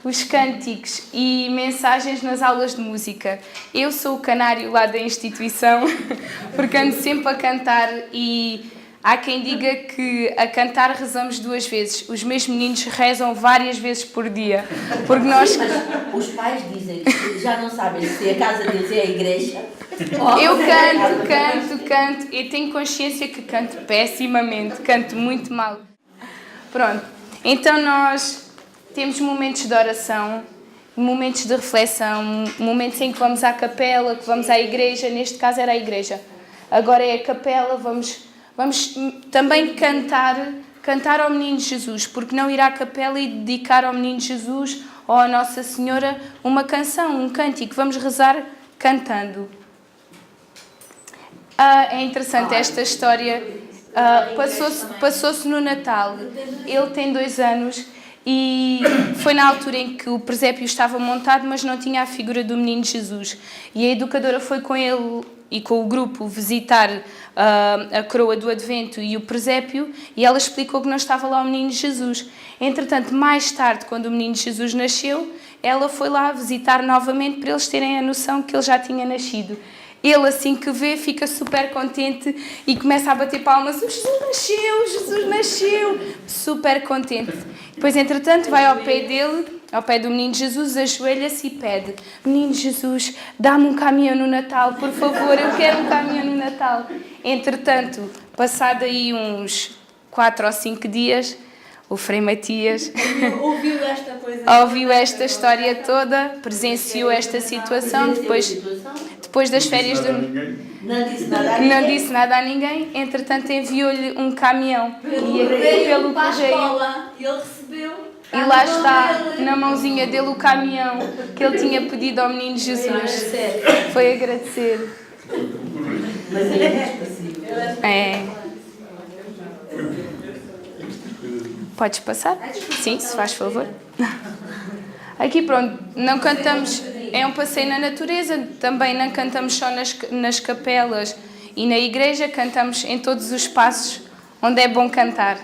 S9: Os cânticos e mensagens nas aulas de música. Eu sou o canário lá da instituição, porque ando sempre a cantar e há quem diga que a cantar rezamos 2 vezes. Os meus meninos rezam várias vezes por dia, porque nós...
S2: Os pais dizem que já não sabem se a casa deles é a igreja.
S9: Eu canto e tenho consciência que canto pessimamente, canto muito mal. Pronto, então nós temos momentos de oração, momentos de reflexão, momentos em que vamos à capela, que vamos à igreja, neste caso era a igreja. Agora é a capela, vamos também cantar ao Menino Jesus, porque não ir à capela e dedicar ao Menino Jesus ou à Nossa Senhora uma canção, um cântico, vamos rezar cantando. É interessante esta história, passou-se no Natal, ele tem 2 anos e foi na altura em que o presépio estava montado, mas não tinha a figura do Menino Jesus, e a educadora foi com ele e com o grupo visitar a coroa do Advento e o presépio, e ela explicou que não estava lá o Menino Jesus. Entretanto, mais tarde, quando o Menino Jesus nasceu, ela foi lá visitar novamente para eles terem a noção que ele já tinha nascido. Ele, assim que vê, fica super contente e começa a bater palmas. O Jesus nasceu! Super contente. Depois, entretanto, vai ao pé dele, ao pé do Menino Jesus, ajoelha-se e pede: Menino Jesus, dá-me um caminhão no Natal, por favor, eu quero um caminhão no Natal. Entretanto, passado aí uns 4 ou 5 dias, o Frei Matias ouviu esta história toda, presenciou esta situação, depois das férias não disse nada a ninguém, entretanto enviou-lhe um caminhão e pelo correio
S8: ele recebeu.
S9: e lá está na mãozinha dele o caminhão que ele tinha pedido ao Menino Jesus. Foi agradecer.
S2: Mas ele é possível.
S9: Podes passar? Sim, se faz favor. Aqui pronto, não cantamos, é um passeio na natureza, também não cantamos só nas capelas e na igreja, cantamos em todos os espaços onde é bom cantar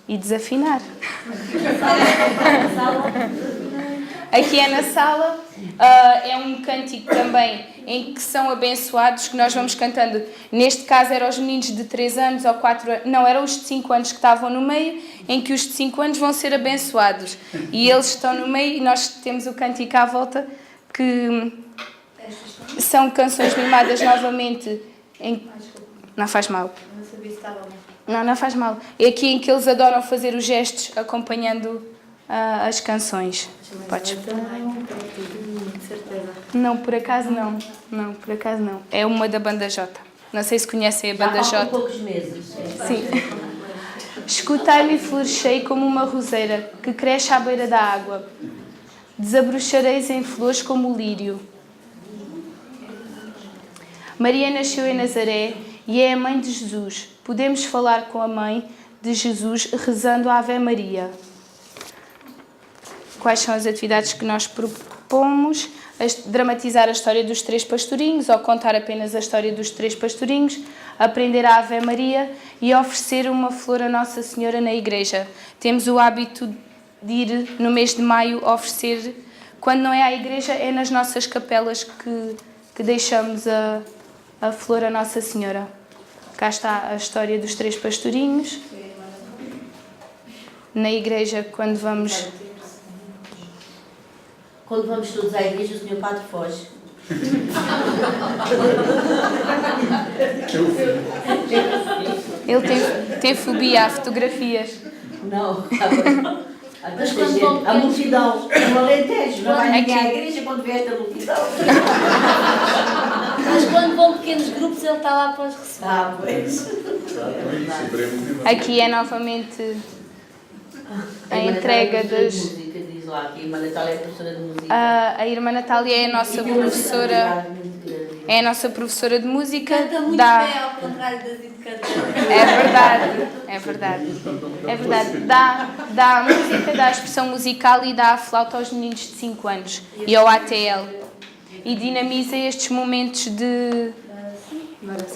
S9: e desafinar. aqui é na sala. É um cântico também em que são abençoados, que nós vamos cantando. Neste caso eram os meninos de 3 anos ou 4 anos, não, eram os de 5 anos que estavam no meio, em que os de 5 anos vão ser abençoados. E eles estão no meio e nós temos o cântico à volta, que são canções mimadas novamente. Não faz mal.
S8: Não sabia se estava bom.
S9: Não faz mal. É aqui em que eles adoram fazer os gestos acompanhando as canções. Podes.
S8: De certeza.
S9: Não, por acaso não. Não, por acaso não. É uma da Banda J. Não sei se conhecem a
S2: Já
S9: Banda
S2: faltam
S9: J.
S2: poucos meses.
S9: Sim. Escutai-me, florescei como uma roseira que cresce à beira da água. Desabrochareis em flores como o lírio. Maria nasceu em Nazaré e é a mãe de Jesus. Podemos falar com a mãe de Jesus rezando a Ave Maria. Quais são as atividades que nós propomos? Dramatizar a história dos 3 pastorinhos ou contar apenas a história dos 3 pastorinhos, aprender a Ave Maria e oferecer uma flor a Nossa Senhora na igreja. Temos o hábito de ir no mês de maio oferecer, quando não é à igreja, é nas nossas capelas que deixamos a flor a Nossa Senhora. Cá está a história dos 3 pastorinhos. Na igreja, quando vamos
S2: todos à igreja, o Sr. Padre foge.
S9: Ele tem fobia a fotografias.
S2: Não, há tanta gente. A multidão, no Alentejo, não vai ninguém à igreja quando vê esta multidão.
S7: Mas quando vão pequenos grupos, ele está lá para os receber.
S2: Pois.
S9: Aqui é novamente a entrega das...
S2: música, diz lá que a Irmã Natália é professora de música.
S9: A Irmã Natália é a nossa professora... É a nossa professora de música.
S8: Canta muito
S9: dá...
S8: bem, ao contrário das educadoras.
S9: É verdade. Dá a música, dá a expressão musical e dá a flauta aos meninos de 5 anos e ao ATL. E dinamiza estes momentos de...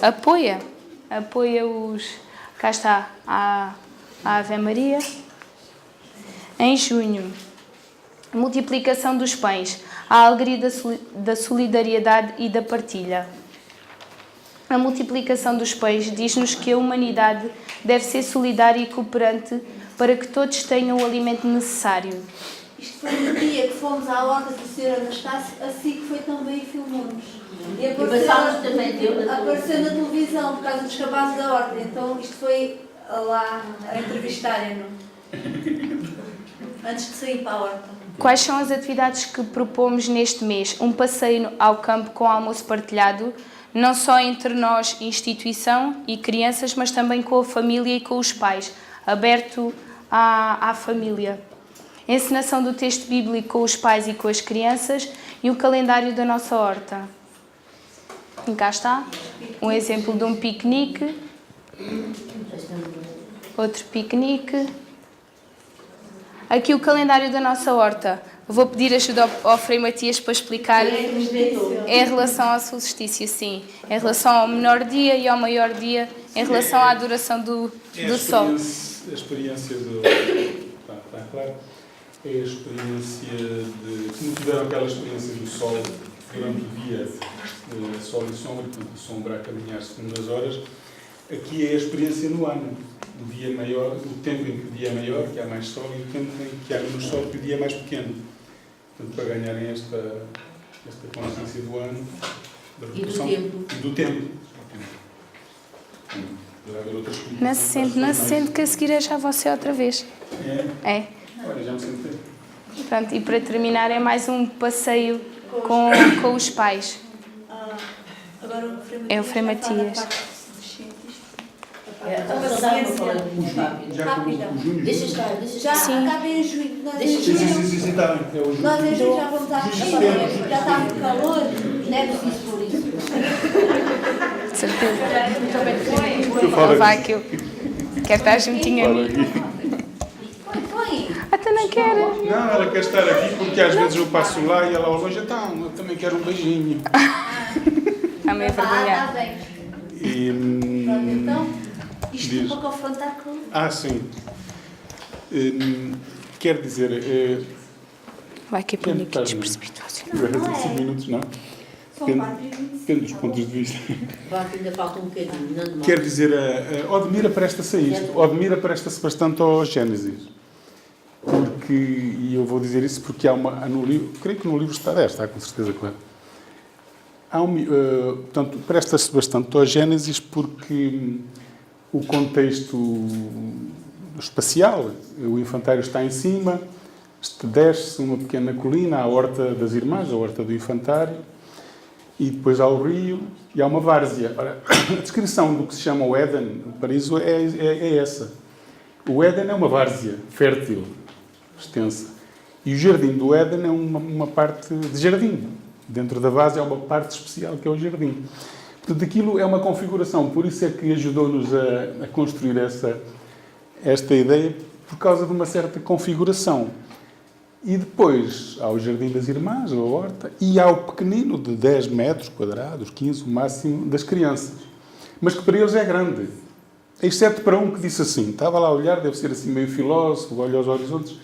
S9: Apoia os... Cá está a Ave Maria. Em junho, multiplicação dos pães, a alegria da solidariedade e da partilha. A multiplicação dos pães diz-nos que a humanidade deve ser solidária e cooperante para que todos tenham o alimento necessário.
S8: Isto foi no dia que fomos à horta do Sr. Anastácio, assim que foi também e filmou-nos. E apareceu na televisão por causa dos cabazes da horta. Então isto foi lá a entrevistarem-no. Antes de sair para a horta.
S9: Quais são as atividades que propomos neste mês? Um passeio ao campo com almoço partilhado, não só entre nós, instituição e crianças, mas também com a família e com os pais, aberto à família. Encenação do texto bíblico com os pais e com as crianças e o calendário da nossa horta. E cá está, um exemplo de um piquenique, outro piquenique. Aqui o calendário da nossa horta. Vou pedir ajuda ao Frei Matias para explicar. É em relação ao solstício, sim. Em relação ao menor dia e ao maior dia, em relação à duração do sol.
S5: A experiência do... Está claro? É a experiência de... Como tiveram aquela experiência do sol durante o dia, sol e sombra, portanto, a sombra a caminhar segundo as horas, aqui é a experiência no ano. O dia maior, o tempo em que o dia é maior, que há mais sol, e o tempo em que há menos sol, que o dia é mais pequeno. Portanto, para ganharem esta consciência do ano, da redução
S2: e do tempo.
S9: Não se sente que a seguir é já você outra vez. É.
S5: Olha, já me sentei.
S9: Pronto, e para terminar é mais um passeio com os pais.
S8: Agora o Frei Matias.
S9: É o Frei Matias.
S5: Já com o junho.
S2: Deixa estar.
S8: Já acaba em junho. Nós em
S5: Sim,
S8: junho
S5: está bem. É o junho.
S8: nós em junho já vamos à festa. Já está muito calor.
S2: Não é preciso por isso.
S9: De certeza. Vai que eu quero estar juntinho a mim. Até não quero.
S5: Não, ela quer estar aqui porque às vezes eu passo lá e ela ao longe, então, eu também quero um beijinho.
S9: A minha vergonha.
S8: Está bem.
S5: E,
S8: Então, isto
S5: diz.
S8: para confrontar com...
S5: sim. Quer dizer,
S9: Vai que apanho aqui despercebidos.
S5: Agora 5 minutos, não? Depende dos pontos de vista.
S2: Ainda falta um bocadinho.
S5: Quer dizer, a Odmira presta-se a isto. Odmira presta-se bastante ao Gênesis. Porque, e eu vou dizer isso porque há no livro, creio que no livro está com certeza, claro. Portanto, presta-se bastante ao Gênesis porque o contexto espacial, o infantário está em cima, desce uma pequena colina, a horta das irmãs, a horta do infantário, e depois há o rio e há uma várzea. Ora, a descrição do que se chama o Éden, o paraíso, é essa. O Éden é uma várzea fértil, extensa. E o jardim do Éden é uma parte de jardim. Dentro da várzea há uma parte especial que é o jardim. Portanto, aquilo é uma configuração. Por isso é que ajudou-nos a construir esta ideia, por causa de uma certa configuração. E depois há o Jardim das Irmãs, a horta, e há o pequenino de 10 metros quadrados, 15 o máximo, das crianças. Mas que para eles é grande. Exceto para um que disse assim, estava lá a olhar, deve ser assim meio filósofo, olha aos horizontes,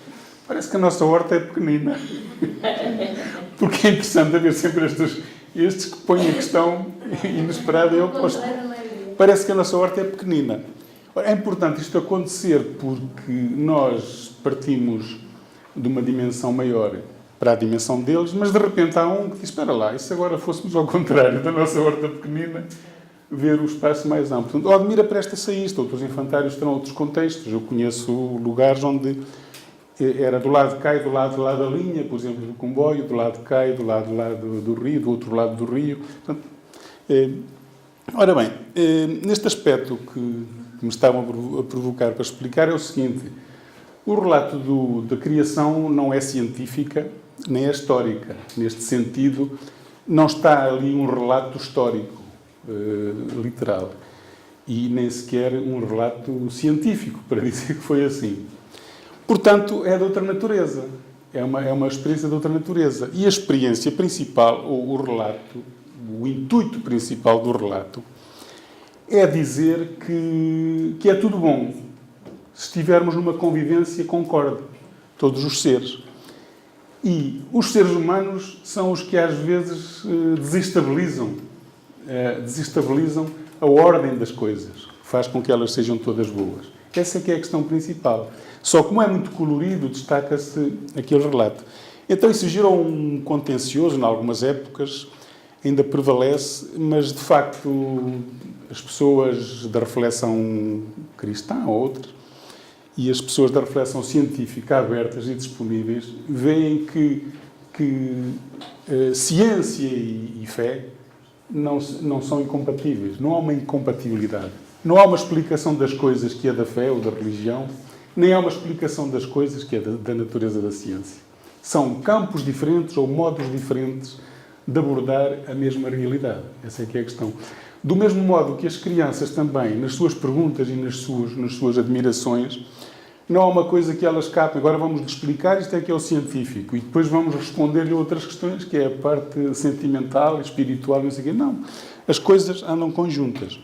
S5: parece que a nossa horta é pequenina. Porque é interessante haver sempre estes que põem a questão inesperada e oposta. Parece que a nossa horta é pequenina. Ora, é importante isto acontecer porque nós partimos de uma dimensão maior para a dimensão deles, mas de repente há um que diz, espera lá, e se agora fôssemos ao contrário da nossa horta pequenina, ver o espaço mais amplo. Portanto, Odmira presta-se a isto, outros infantários terão outros contextos. Eu conheço lugares onde era do lado de cá e do lado da linha, por exemplo, do comboio, do lado de cá e do lado do rio, do outro lado do rio. Portanto, ora bem, neste aspecto que me estavam a provocar para explicar é o seguinte: o relato da criação não é científica nem é histórica. Neste sentido, não está ali um relato histórico, literal, e nem sequer um relato científico para dizer que foi assim. Portanto, é de outra natureza. É uma experiência de outra natureza. E a experiência principal, ou o relato, o intuito principal do relato, é dizer que é tudo bom. Se estivermos numa convivência concorde, todos os seres. E os seres humanos são os que às vezes desestabilizam a ordem das coisas, faz com que elas sejam todas boas. Essa é que é a questão principal. Só como é muito colorido, destaca-se aquele relato. Então isso gerou um contencioso, em algumas épocas, ainda prevalece, mas de facto as pessoas da reflexão cristã, ou outras, e as pessoas da reflexão científica abertas e disponíveis, veem que ciência e fé não são incompatíveis. Não há uma incompatibilidade. Não há uma explicação das coisas que é da fé ou da religião, nem há uma explicação das coisas que é da natureza da ciência. São campos diferentes ou modos diferentes de abordar a mesma realidade. Essa é que é a questão. Do mesmo modo que as crianças também, nas suas perguntas e nas suas admirações, não há uma coisa que elas capem. Agora vamos-lhe explicar, isto é que é o científico, e depois vamos responder-lhe outras questões, que é a parte sentimental, espiritual, não sei o quê. Não. As coisas andam conjuntas.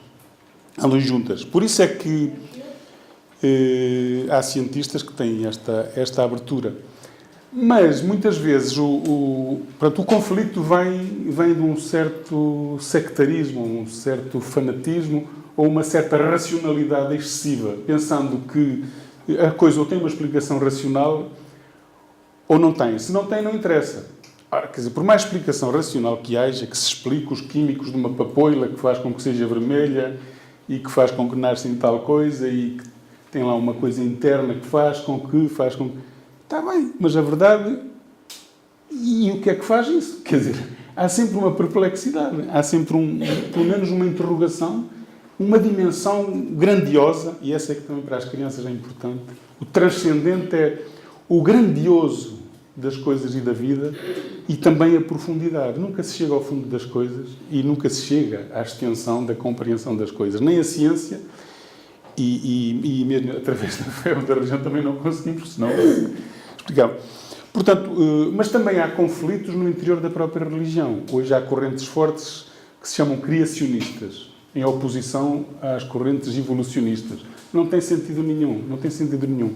S5: Andam juntas. Por isso é que há cientistas que têm esta abertura. Mas, muitas vezes, o conflito vem de um certo sectarismo, um certo fanatismo ou uma certa racionalidade excessiva, pensando que a coisa ou tem uma explicação racional ou não tem. Se não tem, não interessa. Ora, quer dizer, por mais explicação racional que haja, que se explique os químicos de uma papoila que faz com que seja vermelha e que faz com que nasça em tal coisa e que tem lá uma coisa interna que faz com que... Está bem, mas a verdade... E o que é que faz isso? Quer dizer, há sempre uma perplexidade, há sempre, pelo menos, uma interrogação, uma dimensão grandiosa, e essa é que também para as crianças é importante. O transcendente é o grandioso das coisas e da vida e também a profundidade. Nunca se chega ao fundo das coisas e nunca se chega à extensão da compreensão das coisas. Nem a ciência e mesmo através da fé ou da religião também não conseguimos, senão explicava. Portanto, mas também há conflitos no interior da própria religião. Hoje há correntes fortes que se chamam criacionistas, em oposição às correntes evolucionistas. Não tem sentido nenhum, não tem sentido nenhum.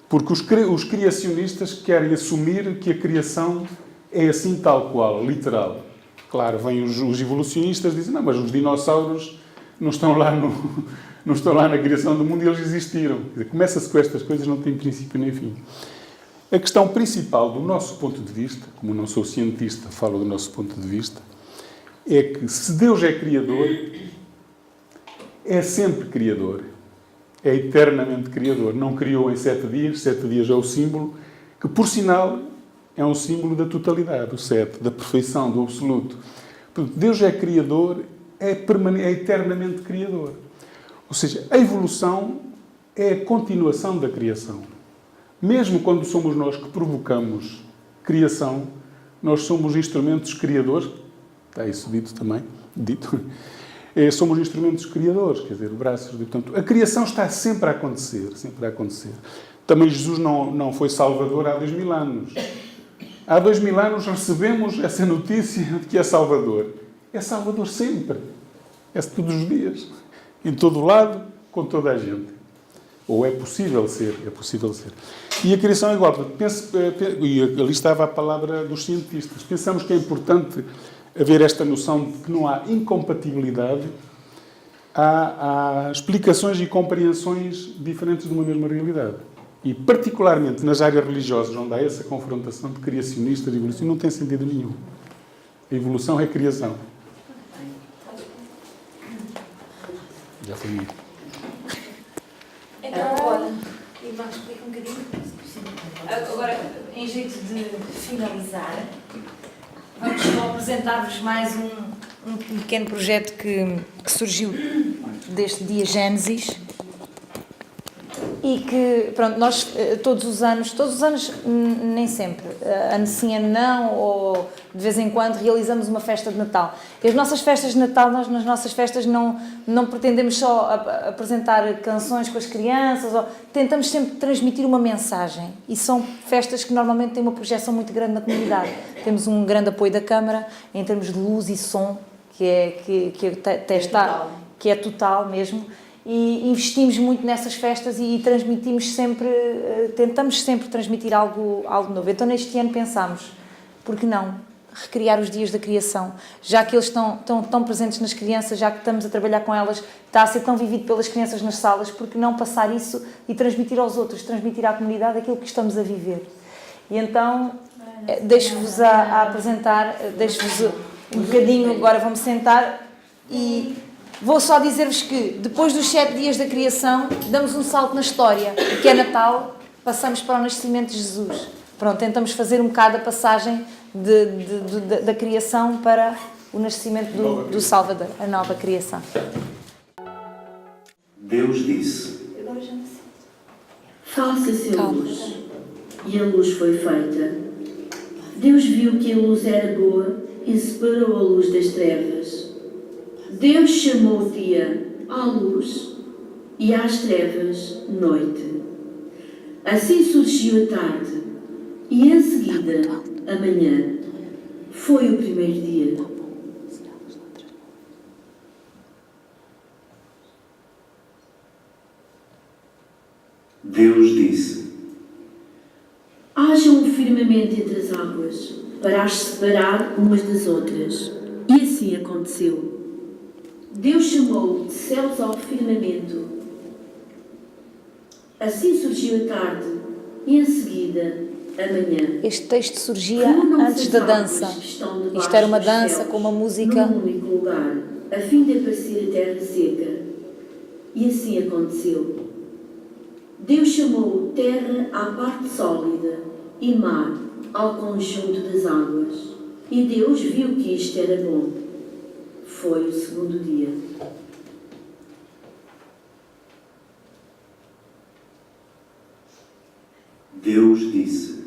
S5: Porque os criacionistas querem assumir que a criação é assim tal qual, literal. Claro, vêm os evolucionistas e dizem, não, mas os dinossauros não estão lá na criação do mundo e eles existiram. Começa-se com estas coisas, não tem princípio nem fim. A questão principal do nosso ponto de vista, como não sou cientista, falo do nosso ponto de vista, é que se Deus é criador, é sempre criador. É eternamente criador. Não criou em 7 dias. 7 dias é o símbolo, que por sinal é um símbolo da totalidade, o 7, da perfeição, do absoluto. Portanto, Deus é criador, é eternamente criador. Ou seja, a evolução é a continuação da criação. Mesmo quando somos nós que provocamos criação, nós somos instrumentos criadores, está isso dito também, somos instrumentos criadores, quer dizer, braços. Portanto, a criação está sempre a acontecer, sempre a acontecer. Também Jesus não foi Salvador há 2000 anos. Há 2000 anos recebemos essa notícia de que é Salvador. É Salvador sempre. É todos os dias. Em todo lado, com toda a gente. Ou é possível ser, é possível ser. E a criação é igual. E ali estava a palavra dos cientistas. Pensamos que é importante haver esta noção de que não há incompatibilidade, há explicações e compreensões diferentes de uma mesma realidade. E, particularmente, nas áreas religiosas, onde há essa confrontação de criacionistas e evolução, não tem sentido nenhum. A evolução é criação. Já foi isso.
S6: Então, olha, Irmã, explica um bocadinho. Agora, em jeito de finalizar, vamos só apresentar-vos mais um pequeno projeto que surgiu deste dia Gênesis e que, pronto, nós todos os anos, nem sempre, ano sim, ano não, ou de vez em quando realizamos uma festa de Natal. E as nossas festas de Natal, nós nas nossas festas não pretendemos só apresentar canções com as crianças, ou tentamos sempre transmitir uma mensagem. E são festas que normalmente têm uma projeção muito grande na comunidade. Temos um grande apoio da Câmara em termos de luz e som, que é total mesmo. E investimos muito nessas festas e transmitimos sempre, tentamos sempre transmitir algo novo. Então, neste ano pensámos, por que não recriar os dias da criação? Já que eles estão tão presentes nas crianças, já que estamos a trabalhar com elas, está a ser tão vivido pelas crianças nas salas, por que não passar isso e transmitir aos outros, transmitir à comunidade aquilo que estamos a viver? E então, deixo-vos a apresentar, deixo-vos um bocadinho, agora vamos sentar e... Vou só dizer-vos que, depois dos 7 dias da criação, damos um salto na história, que é Natal, passamos para o nascimento de Jesus. Pronto, tentamos fazer um bocado a passagem da criação para o nascimento do Salvador, a nova criação.
S10: Deus disse:
S3: faça-se a luz. E a luz foi feita. Deus viu que a luz era boa e separou a luz das trevas. Deus chamou o dia à luz e às trevas noite. Assim surgiu a tarde e em seguida a manhã. Foi o primeiro dia.
S10: Deus disse:
S3: haja um firmamento entre as águas para as separar umas das outras. E assim aconteceu. Deus chamou de céus ao firmamento. Assim surgiu a tarde e em seguida a manhã.
S4: Este texto surgia antes da dança. Isto era uma dança com uma música.
S3: Num único lugar, a fim de aparecer a terra seca. E assim aconteceu. Deus chamou terra à parte sólida e mar ao conjunto das águas. E Deus viu que isto era bom. Foi o segundo dia.
S10: Deus disse: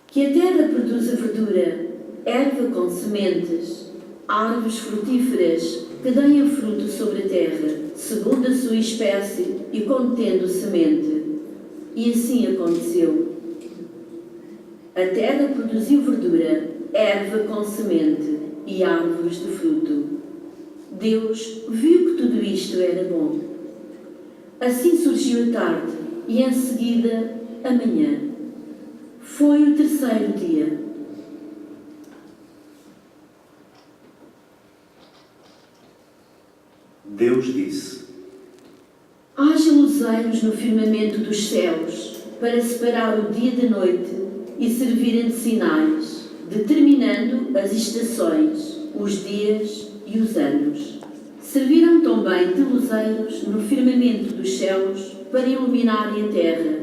S3: que a terra produza verdura, erva com sementes, árvores frutíferas que deem fruto sobre a terra, segundo a sua espécie e contendo semente. E assim aconteceu. A terra produziu verdura, erva com semente e árvores de fruto. Deus viu que tudo isto era bom. Assim surgiu a tarde
S2: e em seguida amanhã. Foi o terceiro dia.
S10: Deus disse:
S2: Haja luzeiros no firmamento dos céus, para separar o dia da noite e servirem de sinais, determinando as estações, os dias e os anos. Serviram também de luzeiros no firmamento dos céus para iluminarem a terra.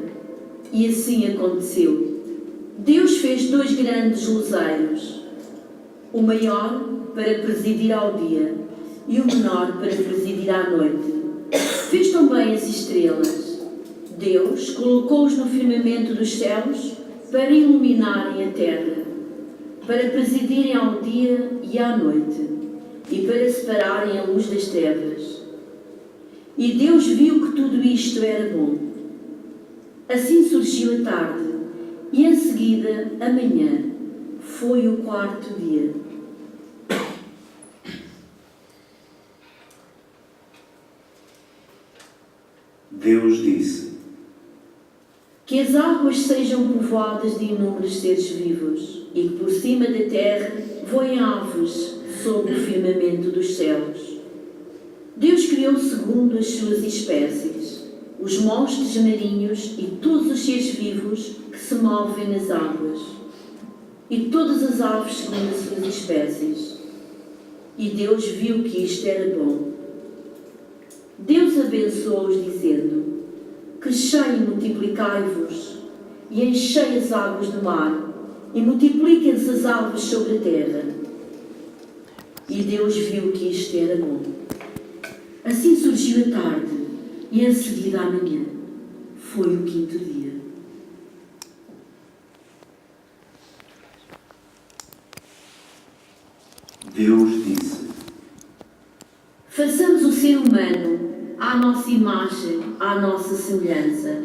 S2: E assim aconteceu. Deus fez 2 grandes luzeiros, o maior para presidir ao dia e o menor para presidir à noite. Fez também as estrelas. Deus colocou-os no firmamento dos céus para iluminarem a terra, para presidirem ao dia e à noite, e para separarem a luz das trevas. E Deus viu que tudo isto era bom. Assim surgiu a tarde, e em seguida a manhã. Foi o 4º dia.
S10: Deus disse:
S2: Que as águas sejam povoadas de inúmeros seres vivos, e que por cima da terra voem aves sob o firmamento dos céus. Deus criou segundo as suas espécies, os monstros marinhos e todos os seres vivos que se movem nas águas, e todas as aves segundo as suas espécies. E Deus viu que isto era bom. Deus abençoou-os, dizendo: Crescei e multiplicai-vos, e enchei as águas do mar, e multipliquem-se as aves sobre a terra. E Deus viu que isto era bom. Assim surgiu a tarde, e em seguida a manhã. Foi o 5º dia.
S10: Deus disse:
S2: Façamos o ser humano à nossa imagem, à nossa semelhança,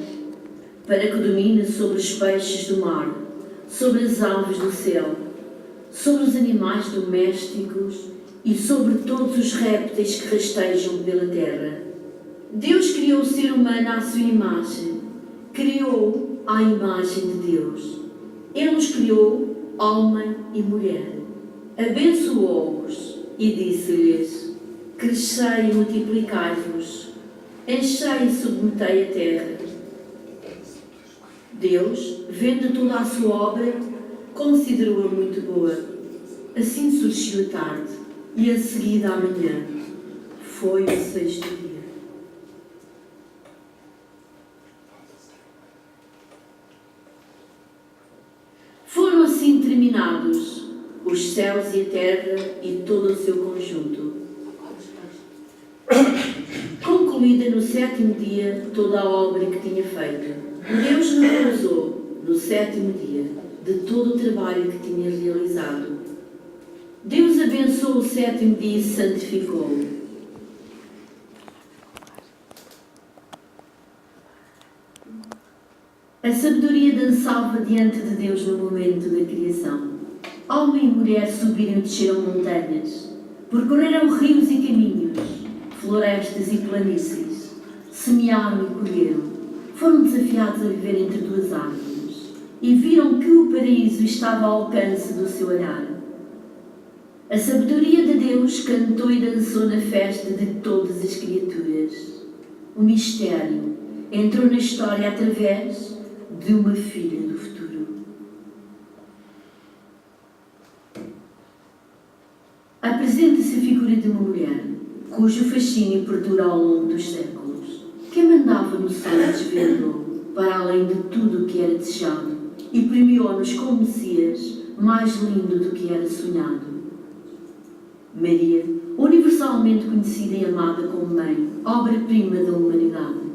S2: para que domine sobre os peixes do mar, sobre as aves do céu, sobre os animais domésticos e sobre todos os répteis que rastejam pela terra. Deus criou o ser humano à sua imagem, criou-o à imagem de Deus. Ele os criou, homem e mulher. Abençoou-os e disse-lhes: Crescei e multiplicai-vos, enchei e submetei a terra. Deus, vendo toda a sua obra, considerou-a muito boa. Assim surgiu a tarde, e em seguida a manhã. Foi o 6º dia. Foram assim terminados os céus e a terra e todo o seu conjunto. Concluída no 7º dia toda a obra que tinha feito, Deus repousou no 7º dia de todo o trabalho que tinha realizado. Deus abençoou o 7º dia e santificou-o. A sabedoria dançava diante de Deus no momento da criação. Homem e mulher subiram e desceram montanhas, percorreram rios e caminhos, florestas e planícies, semearam e colheram, foram desafiados a viver entre 2 árvores e viram que o paraíso estava ao alcance do seu olhar. A sabedoria de Deus cantou e dançou na festa de todas as criaturas. O mistério entrou na história através de uma filha do futuro. Apresenta-se a figura de uma mulher, cujo fascínio perdura ao longo dos séculos, que mandava no sonho desvendou para além de tudo o que era desejado e premiou-nos como Messias mais lindo do que era sonhado. Maria, universalmente conhecida e amada como mãe, obra-prima da humanidade.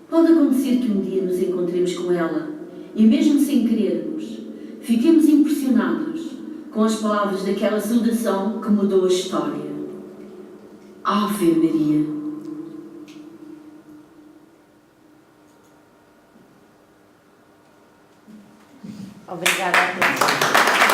S2: Pode acontecer que um dia nos encontremos com ela e, mesmo sem querermos, fiquemos impressionados com as palavras daquela saudação que mudou a história. Ave Maria.
S4: Obrigada a todos.